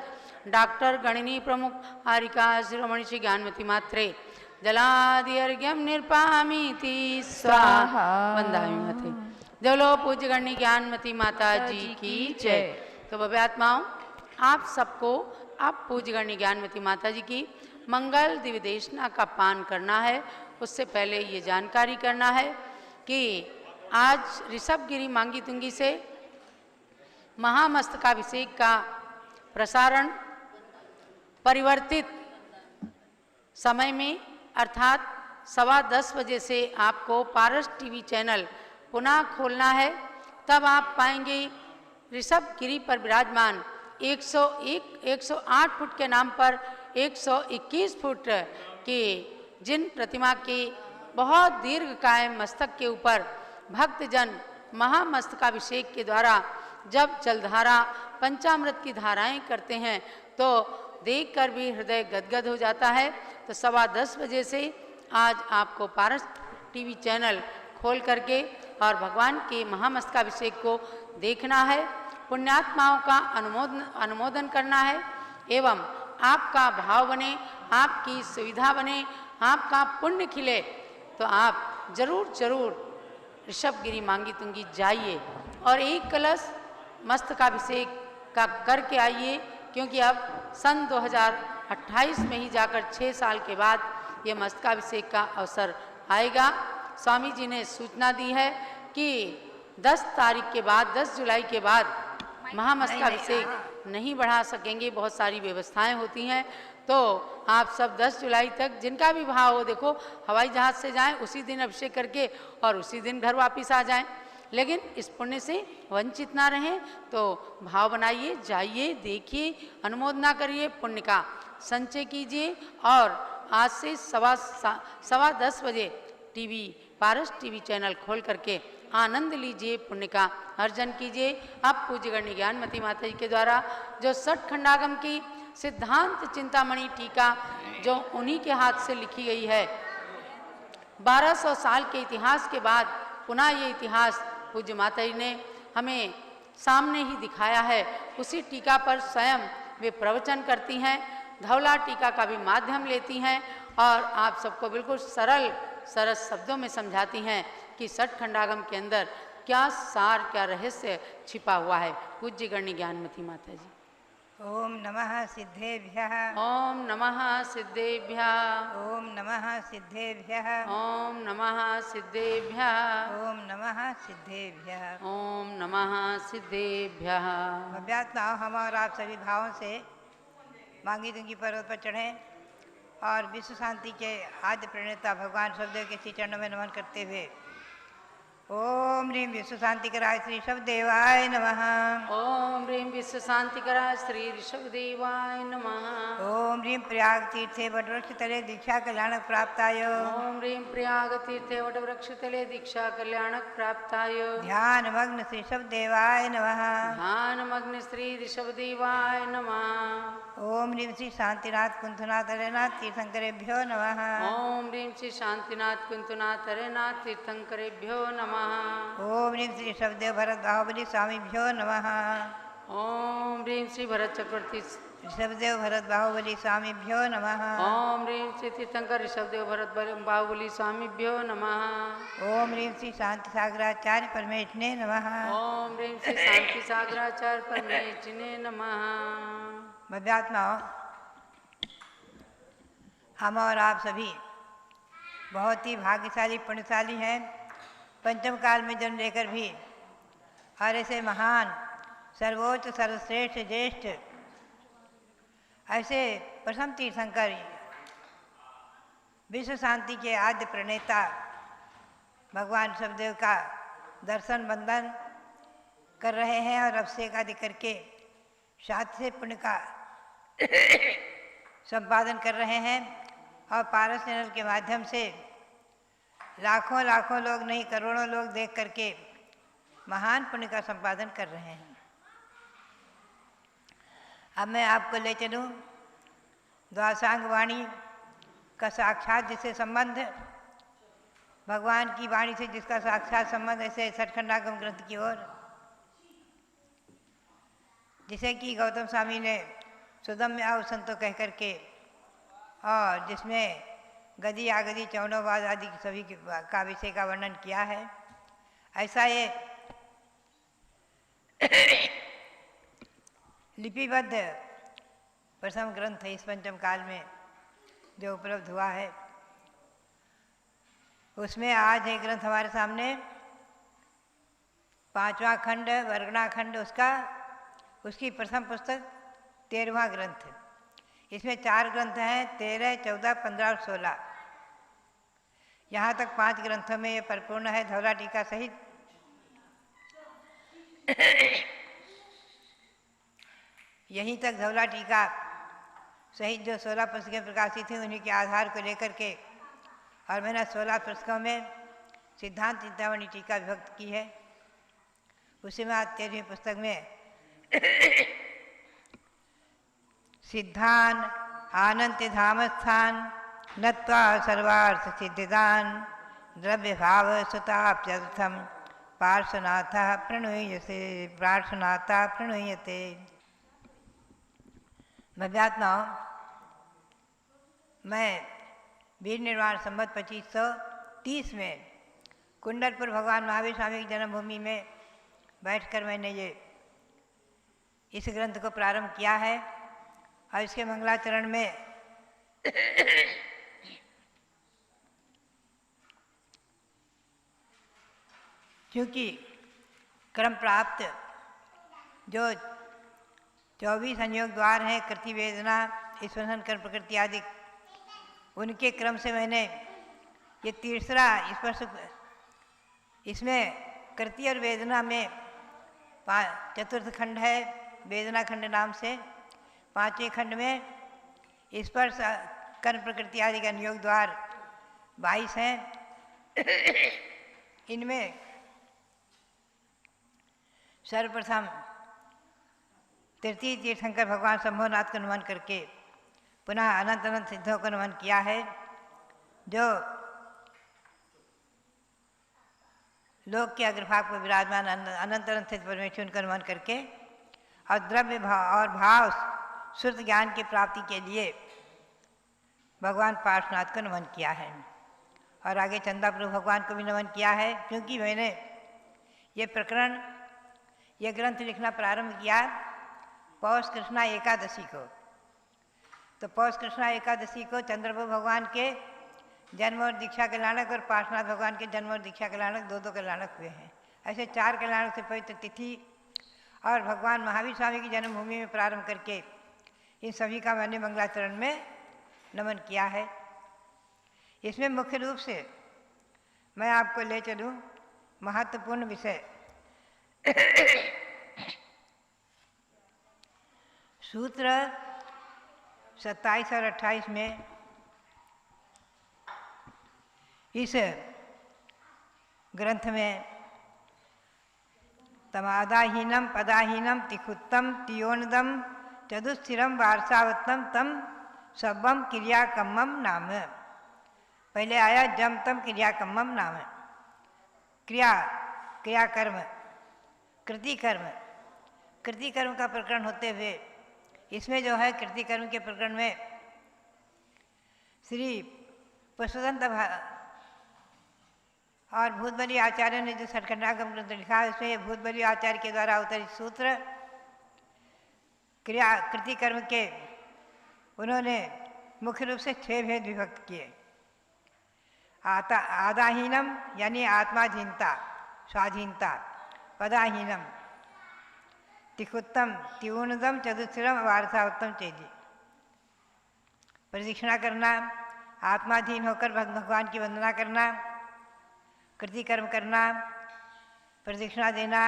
S3: डॉक्टर गणनी प्रमुख हारिका शिरोमणि श्री ज्ञानमती मात्रे जलादि अर्घ्यम निर्पामीति स्वाहा। वंदामि माते। देवलो पूज्य गणनी ज्ञानमती माता जी की जय। तो भव्य आत्माओं, आप सबको आप पूज्य गणनी ज्ञानमती माता जी की मंगल दिव्य देशना का पान करना है। उससे पहले ये जानकारी करना है कि आज ऋषभगिरी मांगी तुंगी से महामस्तकाभिषेक का प्रसारण परिवर्तित समय में अर्थात 10:15 बजे से आपको पारस टीवी चैनल पुनः खोलना है। तब आप पाएंगे ऋषभगिरी पर विराजमान 108 फुट के नाम पर 121 फुट की जिन प्रतिमा के बहुत दीर्घकाय मस्तक के ऊपर भक्तजन महामस्तकाभिषेक के द्वारा जब जलधारा पंचामृत की धाराएं करते हैं तो देखकर भी हृदय गदगद हो जाता है। तो 10:15 बजे से आज आपको पारस टीवी चैनल खोल करके और भगवान के महामस्तकाभिषेक को देखना है, पुण्यात्माओं का अनुमोदन करना है एवं आपका भाव बने, आपकी सुविधा बने, आपका पुण्य खिले। तो आप जरूर ऋषभगिरी मांगी तुंगी जाइए और एक कलश मस्तकाभिषेक का करके आइए, क्योंकि अब सन 2028 में ही जाकर 6 साल के बाद ये मस्तकाभिषेक का अवसर आएगा। स्वामी जी ने सूचना दी है कि 10 तारीख के बाद 10 जुलाई के बाद महामस्तकाभिषेक नहीं बढ़ा सकेंगे, बहुत सारी व्यवस्थाएं होती हैं। तो आप सब 10 जुलाई तक जिनका भी भाव हो, देखो हवाई जहाज़ से जाएं, उसी दिन अभिषेक करके और उसी दिन घर वापस आ जाएं, लेकिन इस पुण्य से वंचित ना रहें। तो भाव बनाइए, जाइए, देखिए, अनुमोदना करिए, पुण्य का संचय कीजिए और आज से 10:15 बजे टीवी पारस टीवी चैनल खोल करके आनंद लीजिए, पुण्य का अर्जन कीजिए। अब पूज्य गणनी ज्ञानमती माता जी के द्वारा जो 60 खंडागम की सिद्धांत चिंतामणि टीका जो उन्हीं के हाथ से लिखी गई है, 1200 साल के इतिहास के बाद पुनः ये इतिहास पूज्य माता जी ने हमें सामने ही दिखाया है। उसी टीका पर स्वयं वे प्रवचन करती हैं, धवला टीका का भी माध्यम लेती हैं और आप सबको बिल्कुल सरल शब्दों में समझाती हैं कि 60 खंडागम के अंदर क्या सार, क्या रहस्य छिपा हुआ है। पूज्य गणनी ज्ञानमती माता जी।
S6: ओम नमः सिद्धेभ्यः।
S3: ओम नमः सिद्धेभ्यः।
S6: ओम नमः सिद्धेभ्यः।
S3: ओम नमः सिद्धेभ्यः।
S6: ओम नमः सिद्धेभ्यः।
S3: ओम नमः सिद्धेभ्यः।
S6: भव्यात्माओं, हम और आप सभी भावों से मांगी तुंगी पर्वत पर चढ़ें और विश्व शांति के आद्य प्रणेता भगवान शब्देव के श्री चरणों में नमन करते हुए ओम ह्रीम विश्व शांति कराय श्री ऋषभदेवाय नमः।
S3: ओम ह्रीम विश्व शांति कराय श्री ऋषभदेवाय नमः।
S6: ओम ह्रीम प्रयाग तीर्थे वटवृक्ष तले दीक्षा कल्याणक प्राप्ताय।
S3: ओम ह्रीम प्रयाग तीर्थे वटवृक्ष तले दीक्षा कल्याणक प्राप्ताय।
S6: ध्यान मग्न श्री ऋषभदेवाय नमः।
S3: ध्यान मग्न श्री ऋषभदेवाय नमः।
S6: ओम ह्रीम श्री शांतिनाथ कुंथनाथ हरेनाथ तीर्थंकरेभ्यो नमः।
S3: ओम ह्रीम श्री शांतिनाथ कुंतनाथ हरेनाथ तीर्थंकरेभ्यो नमः।
S6: ओम ह्रीम श्री ऋषभदेव भरत बाहुबली स्वामीभ्यो नमः।
S3: ओम ह्रीम श्री भरत चक्रवर्ती
S6: ऋषभदेव भरत बाहुबली स्वामीभ्यो नमः।
S3: ओम ह्रीम श्री तीर्थंकर ऋषभदेव भरत बाहुबली स्वामीभ्यो नमः।
S6: ओम ह्रीम श्री शांति सागराचार्य परमेष्ठिने नमः।
S3: ओम ह्रीम श्री शांति सागराचार्य परमेष्ठिने नमः।
S6: भव्यात्माओं, हम और आप सभी बहुत ही भाग्यशाली पुण्यशाली हैं, पंचम काल में जन्म लेकर भी और ऐसे महान सर्वोच्च सर्वश्रेष्ठ ज्येष्ठ ऐसे प्रथम तीर्थंकर विश्व शांति के आद्य प्रणेता भगवान शिवदेव का दर्शन वंदन कर रहे हैं और अभिषेक आदि करके साथ से पुण्य का संपादन कर रहे हैं और पारस चैनल के माध्यम से लाखों लाखों लोग नहीं करोड़ों लोग देख करके महान पुण्य का संपादन कर रहे हैं। अब मैं आपको ले चलूँ द्वादशांग वाणी का साक्षात जिससे संबंध, भगवान की वाणी से जिसका साक्षात संबंध ऐसे सठखंडागम ग्रंथ की ओर, जिसे कि गौतम स्वामी ने सुदम्य आओ संतो कह करके और जिसमें गदी आगदी चौनोवाद आदि सभी का विषय का वर्णन किया है, ऐसा ये लिपिबद्ध प्रथम ग्रंथ है इस पंचम काल में जो उपलब्ध हुआ है। उसमें आज है ग्रंथ हमारे सामने, पांचवा खंड वर्गणा खंड उसकी प्रथम पुस्तक 13वां ग्रंथ। इसमें 4 ग्रंथ हैं, 13, 14, 15 और 16। यहाँ तक 5 ग्रंथों में ये परिपूर्ण है धौला टीका सहित। यहीं तक धौला टीका सहित जो 16 पुस्तकें प्रकाशित थीं उन्हीं के आधार को लेकर के और मैंने 16 पुस्तकों में सिद्धांत चिंतामणि टीका विभक्त की है। उसी में आज 13वीं पुस्तक में सिद्धान आनंद धाम स्थान नत्वा सर्वार्थ सिद्धिदान द्रव्य भाव सुताप्यर्थम पार्श्वनाथ प्रणुयसे प्रार्थनाता प्रणुयते। भव्यात्माओं, मैं वीर निर्वाण संवत 2530 में कुंडलपुर भगवान महावीर स्वामी की जन्मभूमि में बैठकर मैंने ये इस ग्रंथ को प्रारंभ किया है और इसके मंगलाचरण में क्योंकि क्रम प्राप्त जो 24 संयोग द्वार हैं, कृति वेदना ईश्वरन कर्म प्रकृति आदि, उनके क्रम से मैंने ये तीसरा स्पर्श, इसमें कृति और वेदना में चतुर्थ खंड है वेदना खंड नाम से, 5वें खंड में स्पर्श कर्म प्रकृति आदि का नियोग द्वार 22 हैं। इनमें सर्वप्रथम तृतीय तीर्थंकर भगवान शंभुनाथ का नमन करके पुनः अनंत अनंत सिद्धों को नमन किया है, जो लोक के अग्रभाग पर विराजमान अनंत अनंत सिद्ध परमेश्वर का नमन करके और द्रव्य भाव और भाव शुद्ध ज्ञान की प्राप्ति के लिए भगवान पार्श्वनाथ को नमन किया है। और आगे चंदा प्रभु भगवान को भी नमन किया है, क्योंकि मैंने ये ग्रंथ लिखना प्रारंभ किया पौष कृष्णा एकादशी को। तो पौष कृष्णा एकादशी को चंद्रप्रभु भगवान के जन्म और दीक्षा कल्याणक और पार्श्वनाथ भगवान के जन्म और दीक्षा कल्याणक दो कल्याणक हुए हैं। ऐसे 4 कल्याणक से पवित्र तिथि और भगवान महावीर स्वामी की जन्मभूमि में प्रारंभ करके इन सभी का मैंने मंगलाचरण में नमन किया है। इसमें मुख्य रूप से मैं आपको ले चलूँ महत्वपूर्ण विषय सूत्र 27 और 28 में इस ग्रंथ में तमादाहीनम पदाहीनम तिखुत्तम तियोनदम चतुस्थिरम वारसावत्तम तम सब्बम क्रियाकम्मम नाम। पहले आया जमतम क्रियाकम्मम नाम, क्रियाकर्म कृतिकर्म का प्रकरण होते हुए इसमें जो है कृतिकर्म के प्रकरण में श्री पुष्पदंत और भूतबली आचार्य ने जो सठखंडागम ग्रंथ लिखा है उसमें भूतबली आचार्य के द्वारा अवतरित सूत्र कृतिकर्म के उन्होंने मुख्य रूप से 6 भेद विभक्त किए। आदाहीनम यानी आत्माधीनता, स्वाधीनता। पदाहीनम तिखुत्तम त्यूनदम चतुस्थिरम वारसाउत्तम चेजी। प्रदक्षिणा करना, आत्माधीन होकर भगवान की वंदना करना, कृतिकर्म करना, प्रदक्षिणा देना,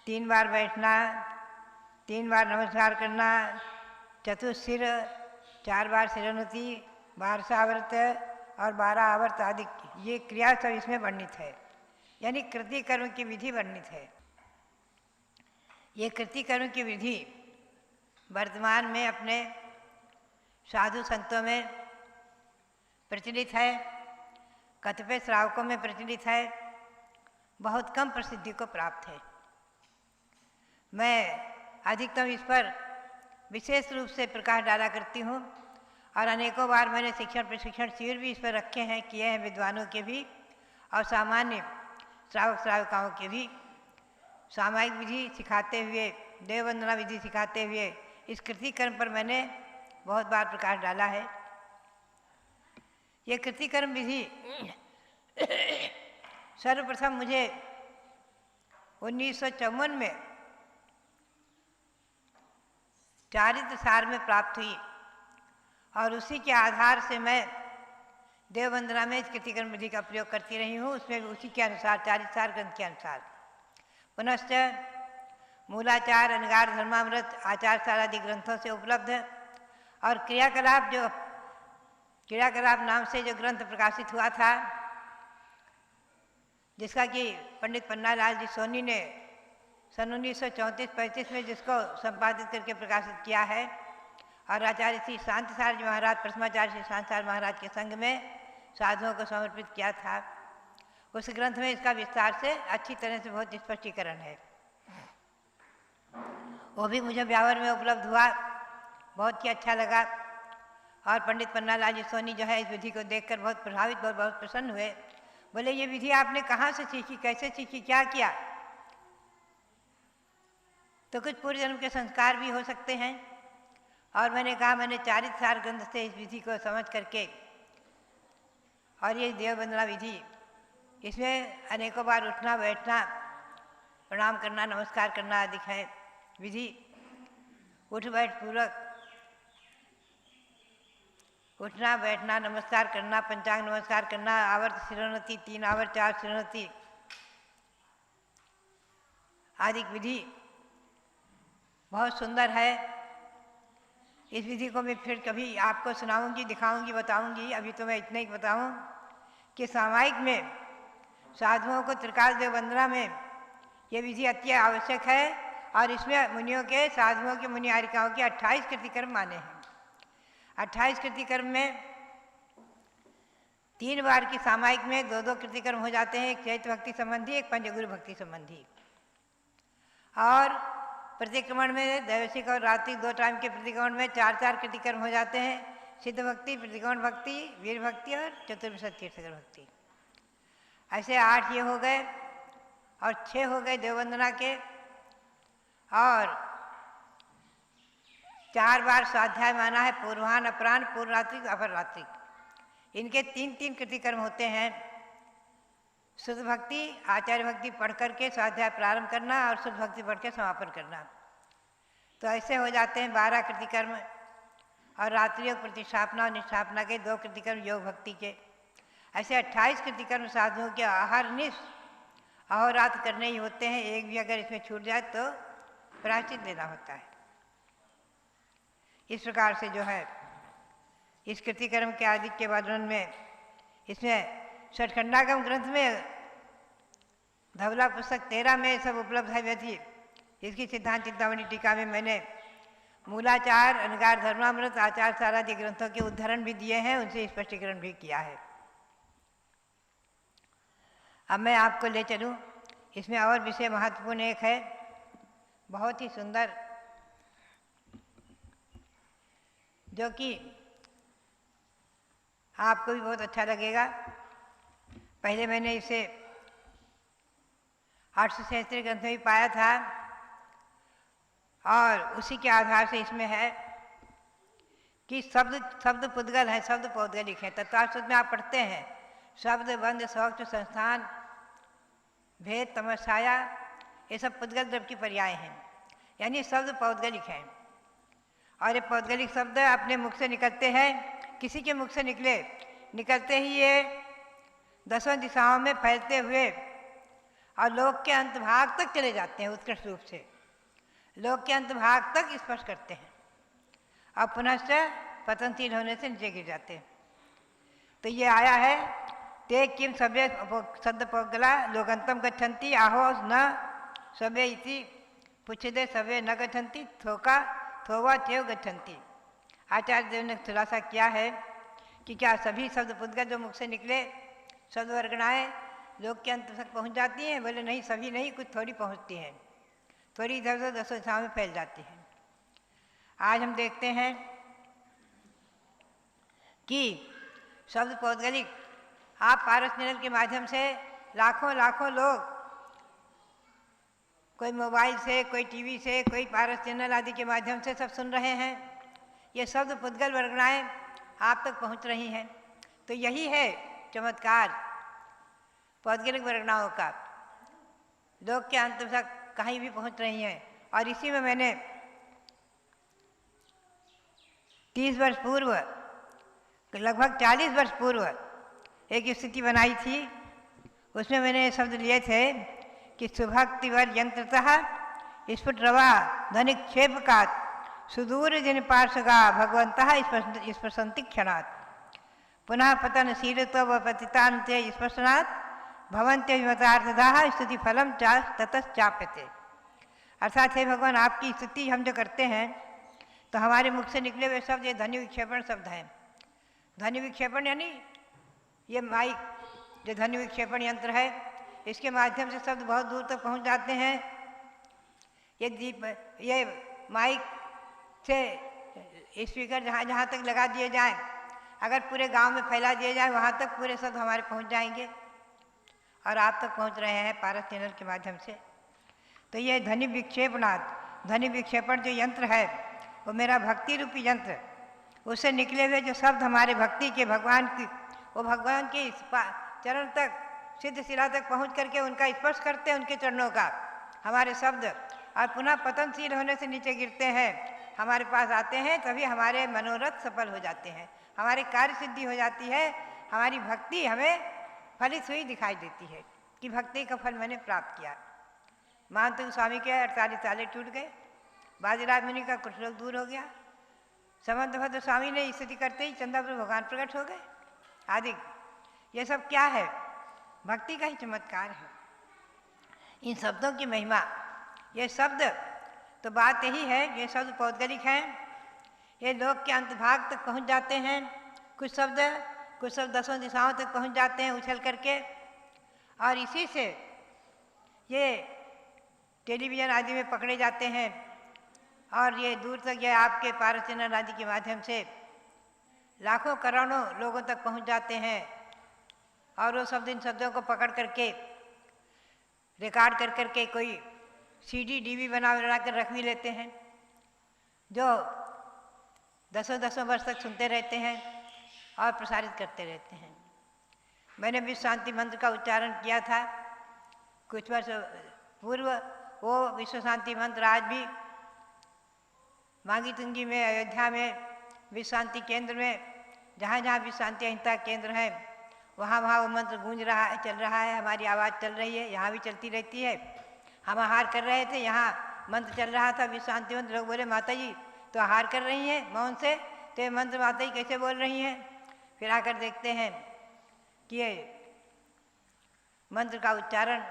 S6: 3 बार बैठना, 3 बार नमस्कार करना, चतुस्थिर 4 बार शिरोन्नति, 12 आवर्त और 12 आवर्त आदि, ये क्रिया सब इसमें वर्णित है। यानी कृतिकर्म की विधि वर्णित है। ये कृतिकर्म की विधि वर्तमान में अपने साधु संतों में प्रचलित है, कतिपय श्रावकों में प्रचलित है, बहुत कम प्रसिद्धि को प्राप्त है। मैं अधिकतम इस पर विशेष रूप से प्रकाश डाला करती हूँ और अनेकों बार मैंने शिक्षण प्रशिक्षण शिविर भी इस पर रखे हैं, किए हैं, विद्वानों के भी और सामान्य श्रावक श्राविकाओं के भी। सामायिक विधि सिखाते हुए, देव वंदना विधि सिखाते हुए इस कृतिकर्म पर मैंने बहुत बार प्रकाश डाला है। ये कृतिकर्म विधि सर्वप्रथम मुझे 1954 में चारित्र सार में प्राप्त हुई और उसी के आधार से मैं देव वंदना में इस कृतिकर्म विधि का प्रयोग करती रही हूँ। उसमें उसी के अनुसार, चारित्र सार ग्रंथ के अनुसार। पुनश्च मूलाचार, अनगार, धर्मामृत, आचारसार आदि ग्रंथों से उपलब्ध और क्रियाकलाप नाम से जो ग्रंथ प्रकाशित हुआ था, जिसका कि पंडित पन्नालाल जी सोनी ने सन 1934-35 में जिसको संपादित करके प्रकाशित किया है और आचार्य श्री शांतिसार जी महाराज, प्रथमाचार्य श्री शांतिसार महाराज के संग में साधुओं को समर्पित किया था। उस ग्रंथ में इसका विस्तार से अच्छी तरह से बहुत स्पष्टीकरण है। वो भी मुझे ब्यावर में उपलब्ध हुआ, बहुत ही अच्छा लगा और पंडित पन्नालाल जी सोनी जो है इस विधि को देखकर बहुत प्रभावित, बहुत प्रसन्न हुए। बोले ये विधि आपने कहाँ से सीखी, कैसे सीखी, क्या किया? तो कुछ पूर्व जन्म के संस्कार भी हो सकते हैं। और मैंने कहा मैंने चारित्र सार ग्रंथ से इस विधि को समझ करके, और ये देव वंदना विधि, इसमें अनेकों बार उठना बैठना, प्रणाम करना, नमस्कार करना आदि है विधि। उठ बैठ पूर्वक उठना बैठना, नमस्कार करना, पंचांग नमस्कार करना, आवर्त शिरोन्नति, 3 आवर्त 4 शिरोन्नति आदि विधि बहुत सुंदर है। इस विधि को मैं फिर कभी आपको सुनाऊंगी, दिखाऊंगी, बताऊंगी। अभी तो मैं इतना ही बताऊं कि सामायिक में साधुओं को त्रिकाल देव वंदना में ये विधि अति आवश्यक है और इसमें मुनियों के, साधुओं के, मुनि आरिकाओं के 28 कृतिकर्म माने हैं। 28 कृतिकर्म में 3 बार की सामायिक में 2-2 कृतिकर्म हो जाते हैं, एक चैत्य भक्ति संबंधी, एक पंचगुरु भक्ति संबंधी। और प्रतिक्रमण में दैवसिक और रात्रि 2 टाइम के प्रतिक्रमण में 4-4 कृतिकर्म हो जाते हैं, सिद्ध भक्ति, प्रतिक्रमण भक्ति, वीर भक्ति और चतुर्विशत तीर्थकर भक्ति। ऐसे 8 ये हो गए और 6 हो गए देववंदना के। और 4 बार स्वाध्याय माना है, पूर्वाह्न, अपराह्न, पूर्व रात्रि, अपर रात्रि। इनके 3-3 कृतिकर्म होते हैं। शुद्ध भक्ति, आचार्य भक्ति पढ़ करके स्वाध्याय प्रारंभ करना और शुद्ध भक्ति पढ़ के समापन करना। तो ऐसे हो जाते हैं 12 कृतिकर्म। और रात्रि योग, प्रतिष्ठापना और निष्ठापना के 2 कृतिकर्म योग भक्ति के। ऐसे 28 कृतिकर्म साधुओं के अहरनिश अहोरात्र करने ही होते हैं। एक भी अगर इसमें छूट जाए तो प्रायश्चित देना होता है। इस प्रकार से जो है इस कृतिकर्म के आदि के वर्णन में, इसमें षटखंडागम ग्रंथ में धवला पुस्तक 13 में सब उपलब्ध है विधि। इसकी सिद्धांत चिंतामणि टीका में मैंने मूलाचार, अनगार, धर्मामृत, आचार सार आदि ग्रंथों के उद्धरण भी दिए हैं, उनसे स्पष्टीकरण भी किया है। अब मैं आपको ले चलूं, इसमें और विषय महत्वपूर्ण एक है, बहुत ही सुंदर, जो कि आपको भी बहुत अच्छा लगेगा। पहले मैंने इसे 876 ग्रंथ में भी पाया था और उसी के आधार से इसमें है कि शब्द पुद्गल है, शब्द पौद्गलिक है। तत्वार्थ में आप पढ़ते हैं शब्द बंध शौच संस्थान भेद तमसाया, ये सब पुद्गल द्रव्य की पर्याय हैं, यानी शब्द पौद्गलिक हैं। और ये पौद्गलिक शब्द अपने मुख से निकलते हैं, किसी के मुख से निकलते ही ये दसों दिशाओं में फैलते हुए और लोक के अंत भाग तक चले जाते हैं। उत्कृष्ट रूप से लोक के अंत भाग तक स्पर्श करते हैं और पुनश्च पतनशील होने से नीचे गिर जाते हैं। तो ये आया है ते किम सभ्य शब्द पौगला लोकंतम गच्छन्ति आहो न सभ्य इति पुच्छदे सभ्य न गच्छन्ति थोका थोवा तेव गच्छन्ति। आचार्य देव ने खुलासा किया है कि क्या सभी शब्द पुद्गल जो मुख से निकले शब्द वर्गणाएँ लोक के अंत तक पहुँच जाती हैं? बोले नहीं, सभी नहीं, कुछ थोड़ी पहुँचती हैं, थोड़ी इधर उधर दसों दिशाओं में फैल जाती हैं। आज हम देखते हैं कि शब्द पौद्गलिक आप पारस चैनल के माध्यम से लाखों लोग कोई मोबाइल से, कोई टीवी से, कोई पारस चैनल आदि के माध्यम से सब सुन रहे हैं। ये शब्द पुद्गल वर्गणाएँ आप तक पहुंच रही हैं। तो यही है चमत्कार पौद्गलिक वर्गणाओं का, लोक के अंत तक कहीं भी पहुंच रही हैं। और इसी में मैंने 30 वर्ष पूर्व, लगभग 40 वर्ष पूर्व एक स्थिति बनाई थी। उसमें मैंने शब्द लिए थे कि सुभक्तिवर यंत्रतः स्फुट रवा धनिक्षेपकात सुदूर जिन पार्श्वगा भगवंतः स्पर्शन्ति क्षणात् पुनः पतनशीलत्व व पतितान्ते स्पर्शनात् भवन्ते विमतार्थदाः स्तुति फलम चा ततश्चाप्यते। अर्थात हे भगवान, आपकी स्तुति हम जो करते हैं तो हमारे मुख से निकले हुए शब्द ये ध्वनि विक्षेपण शब्द हैं। ध्वनि विक्षेपण यानी ये माइक जो ध्वनि विक्षेपण यंत्र है, इसके माध्यम से शब्द बहुत दूर तक पहुंच जाते हैं। ये माइक से स्पीकर जहाँ जहाँ तक लगा दिए जाएं, अगर पूरे गांव में फैला दिए जाए, वहाँ तक पूरे शब्द हमारे पहुँच जाएंगे और आप तक पहुँच रहे हैं पारस चैनल के माध्यम से। तो ये ध्वनि विक्षेपणार्थ, ध्वनि विक्षेपण जो यंत्र है वो मेरा भक्ति रूपी यंत्र, उससे निकले हुए जो शब्द हमारे भक्ति के भगवान की, वो भगवान के चरण तक, सिद्ध शिला तक पहुँच करके उनका स्पर्श करते हैं, उनके चरणों का हमारे शब्द, और पुनः पतनशील होने से नीचे गिरते हैं, हमारे पास आते हैं, तभी हमारे मनोरथ सफल हो जाते हैं, हमारी कार्य सिद्धि हो जाती है। हमारी भक्ति हमें फलित हुई दिखाई देती है कि भक्ति का फल मैंने प्राप्त किया। महंत स्वामी के 48 ताले टूट गए, बाजीराज मुनि का कुछ लोग दूर हो गया, समंतभद्र स्वामी ने स्थिति करते ही चंद्रपुर भगवान प्रकट हो गए आदि। ये सब क्या है? भक्ति का ही चमत्कार है। इन शब्दों की महिमा, ये शब्द तो बात यही है, ये शब्द पौद्गलिक हैं, ये लोक के अंत भाग तक पहुंच जाते हैं। कुछ शब्द दसों दिशाओं तक पहुंच जाते हैं उछल करके, और इसी से ये टेलीविज़न आदि में पकड़े जाते हैं और ये दूर तक, ये आपके पारस चैनल आदि के माध्यम से लाखों करोड़ों लोगों तक पहुंच जाते हैं। और वो शब्द, इन शब्दों को पकड़ करके रिकॉर्ड कर करके कोई सीडी डीवी बना कर रख भी लेते हैं, जो दसों वर्ष तक सुनते रहते हैं और प्रसारित करते रहते हैं। मैंने विश्व शांति मंत्र का उच्चारण किया था कुछ वर्ष पूर्व। वो विश्व शांति मंत्र आज भी मांगी तुंगी में, अयोध्या में विश्व शांति केंद्र में, जहाँ जहाँ विश्व शांति अहिंसा केंद्र है, वहाँ वो मंत्र गूंज रहा है, चल रहा है, हमारी आवाज़ चल रही है, यहाँ भी चलती रहती है। हम आहार कर रहे थे, यहाँ मंत्र चल रहा था विश्व शांति मंत्र। लोग बोले माता जी तो आहार कर रही हैं मौन से, तो ये मंत्र माता जी कैसे बोल रही हैं? फिर आकर देखते हैं कि ये मंत्र का उच्चारण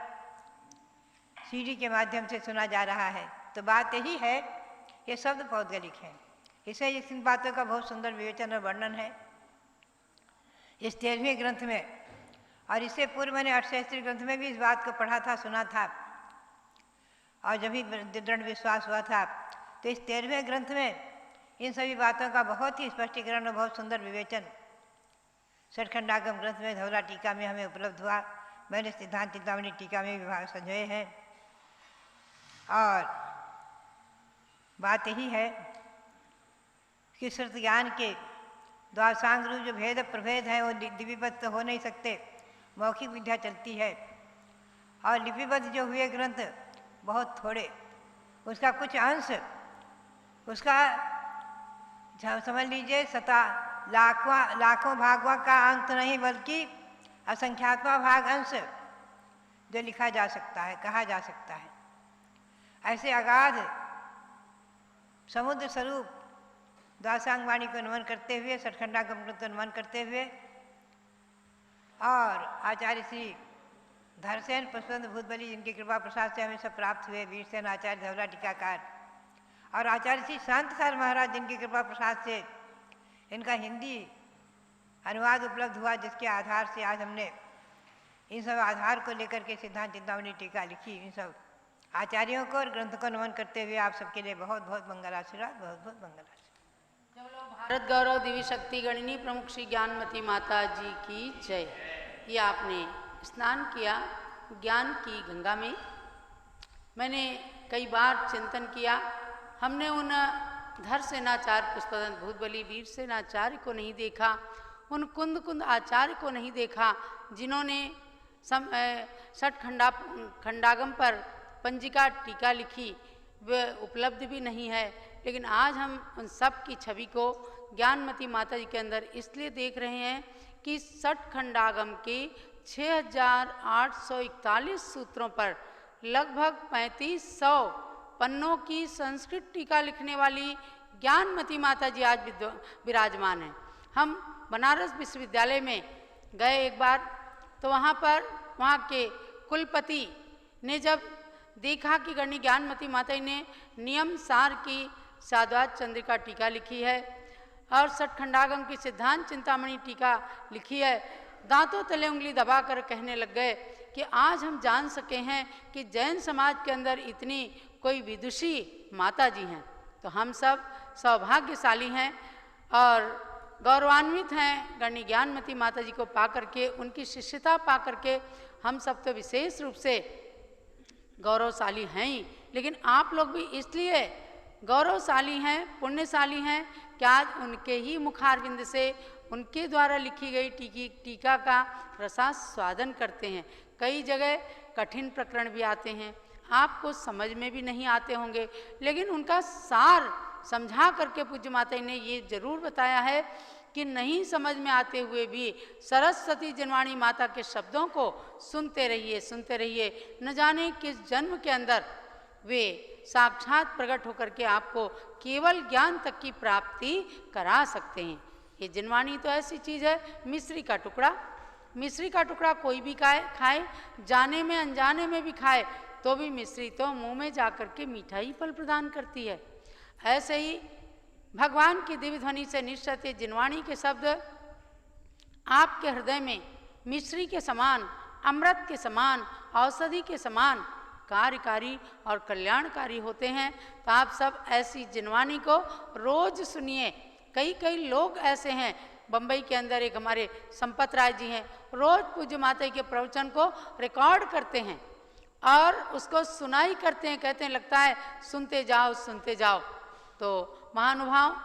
S6: सीडी के माध्यम से सुना जा रहा है। तो बात यही है, ये शब्द पौद्गलिक हैं। इसे इस बातों का बहुत सुंदर विवेचन और वर्णन है इस 13वें ग्रंथ में, और इससे पूर्व मैंने अष्टशास्त्री ग्रंथ में भी इस बात को पढ़ा था, सुना था, और जब भी दृढ़ विश्वास हुआ था। तो इस 13वें ग्रंथ में इन सभी बातों का बहुत ही स्पष्टीकरण और बहुत सुंदर विवेचन षटखंडागम ग्रंथ में धवला टीका में हमें उपलब्ध हुआ। मैंने सिद्धांत चिंतामणि टीका में भी भाग संजोए हैं। और बात यही है कि श्रुत ज्ञान के द्वासांग रूप जो भेद प्रभेद हैं वो लिपिबद्ध तो हो नहीं सकते, मौखिक विद्या चलती है। और लिपिबद्ध जो हुए ग्रंथ बहुत थोड़े, उसका कुछ अंश, उसका समझ लीजिए लाखों भागवा का अंक तो नहीं बल्कि असंख्यात्मा भाग अंश जो लिखा जा सकता है, कहा जा सकता है। ऐसे अगाध समुद्र स्वरूप द्वासांग वाणी को नमन करते हुए, सठखंडागम को नमन करते हुए, और आचार्य श्री धरसेन पुष्पेंद्र भूतबली जिनकी कृपा प्रसाद से हमें सब प्राप्त हुए, वीरसेन आचार्य धवला टीकाकार, और आचार्य श्री शांत सार महाराज जिनकी कृपा प्रसाद से इनका हिंदी अनुवाद उपलब्ध हुआ, जिसके आधार से आज हमने इन सब आधार को लेकर के सिद्धांत चिंतामणि टीका लिखी। इन सब आचार्यों को और ग्रंथ को नमन करते हुए आप सबके लिए बहुत बहुत मंगलाशीर्वाद, बहुत बहुत मंगलाशीर्वाद।
S3: भारत गौरव दिव्य शक्ति गणिनी प्रमुख श्री ज्ञानमती माता जी की जय। ये आपने स्नान किया ज्ञान की गंगा में। मैंने कई बार चिंतन किया, हमने उन धरसेनाचार्य पुष्पेंद्र भूतबली वीरसेनाचार्य को नहीं देखा, उन कुंद आचार्य को नहीं देखा जिन्होंने खंडागम पर पंजिका टीका लिखी, वे उपलब्ध भी नहीं है। लेकिन आज हम उन सब की छवि को ज्ञानमती माता जी के अंदर इसलिए देख रहे हैं कि खंडागम के 6841 सूत्रों पर लगभग 3500 पन्नों की संस्कृत टीका लिखने वाली ज्ञानमती माता जी आज विराजमान हैं। हम बनारस विश्वविद्यालय में गए एक बार, तो वहाँ के कुलपति ने जब देखा कि गणनी ज्ञानमती माता जी ने नियम सार की साद्वात चंद्रिका टीका लिखी है और सठखंडागम की सिद्धांत चिंतामणि टीका लिखी है, दांतों तले उंगली दबाकर कहने लग गए कि आज हम जान सके हैं कि जैन समाज के अंदर इतनी कोई विदुषी माता जी हैं। तो हम सब सौभाग्यशाली हैं और गौरवान्वित हैं गणनी ज्ञानमती माता जी को पा करके, उनकी शिष्यता पा करके हम सब तो विशेष रूप से गौरवशाली हैं ही, लेकिन आप लोग भी इसलिए गौरवशाली हैं, पुण्यशाली हैं कि आज उनके ही मुखारविंद से उनके द्वारा लिखी गई टीका का रसास्वादन करते हैं। कई जगह कठिन प्रकरण भी आते हैं, आपको समझ में भी नहीं आते होंगे, लेकिन उनका सार समझा करके पूज्य माता जी ने ये जरूर बताया है कि नहीं समझ में आते हुए भी सरस्वती जनवाणी माता के शब्दों को सुनते रहिए। न जाने किस जन्म के अंदर वे साक्षात प्रकट होकर के आपको केवल ज्ञान तक की प्राप्ति करा सकते हैं। ये जनवाणी तो ऐसी चीज़ है, मिश्री का टुकड़ा कोई भी खाए, जाने में अनजाने में भी खाए तो भी मिश्री तो मुंह में जाकर के मीठाई फल प्रदान करती है। ऐसे ही भगवान की दिव्य ध्वनि से निश्चित जिनवाणी के शब्द आपके हृदय में मिश्री के समान, अमृत के समान, औषधि के समान कार्यकारी और कल्याणकारी होते हैं। तो आप सब ऐसी जिनवाणी को रोज सुनिए। कई लोग ऐसे हैं, बम्बई के अंदर एक हमारे संपत राय जी हैं, रोज पूज्य माता के प्रवचन को रिकॉर्ड करते हैं और उसको सुनाई करते हैं, कहते हैं लगता है सुनते जाओ। तो महानुभाव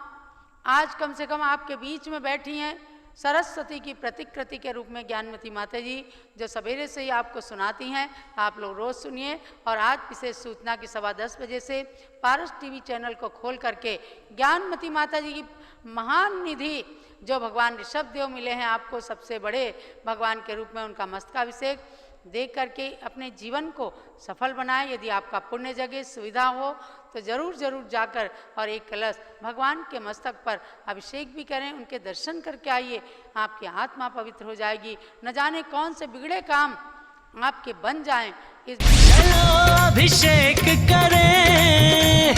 S3: आज कम से कम आपके बीच में बैठी हैं सरस्वती की प्रतिकृति के रूप में ज्ञानमती माता जी, जो सवेरे से ही आपको सुनाती हैं। आप लोग रोज़ सुनिए। और आज विशेष सूचना की 10:15 बजे से पारस टीवी चैनल को खोल करके ज्ञानमती माता जी की महान निधि जो भगवान ऋषभ देव मिले हैं आपको, सबसे बड़े भगवान के रूप में उनका मस्तकाभिषेक देख करके अपने जीवन को सफल बनाएं। यदि आपका पुण्य जगह सुविधा हो तो जरूर जाकर और एक कलश भगवान के मस्तक पर अभिषेक भी करें, उनके दर्शन करके आइए, आपकी आत्मा पवित्र हो जाएगी। न जाने कौन से बिगड़े काम आपके बन जाएं।
S1: चलो अभिषेक करें।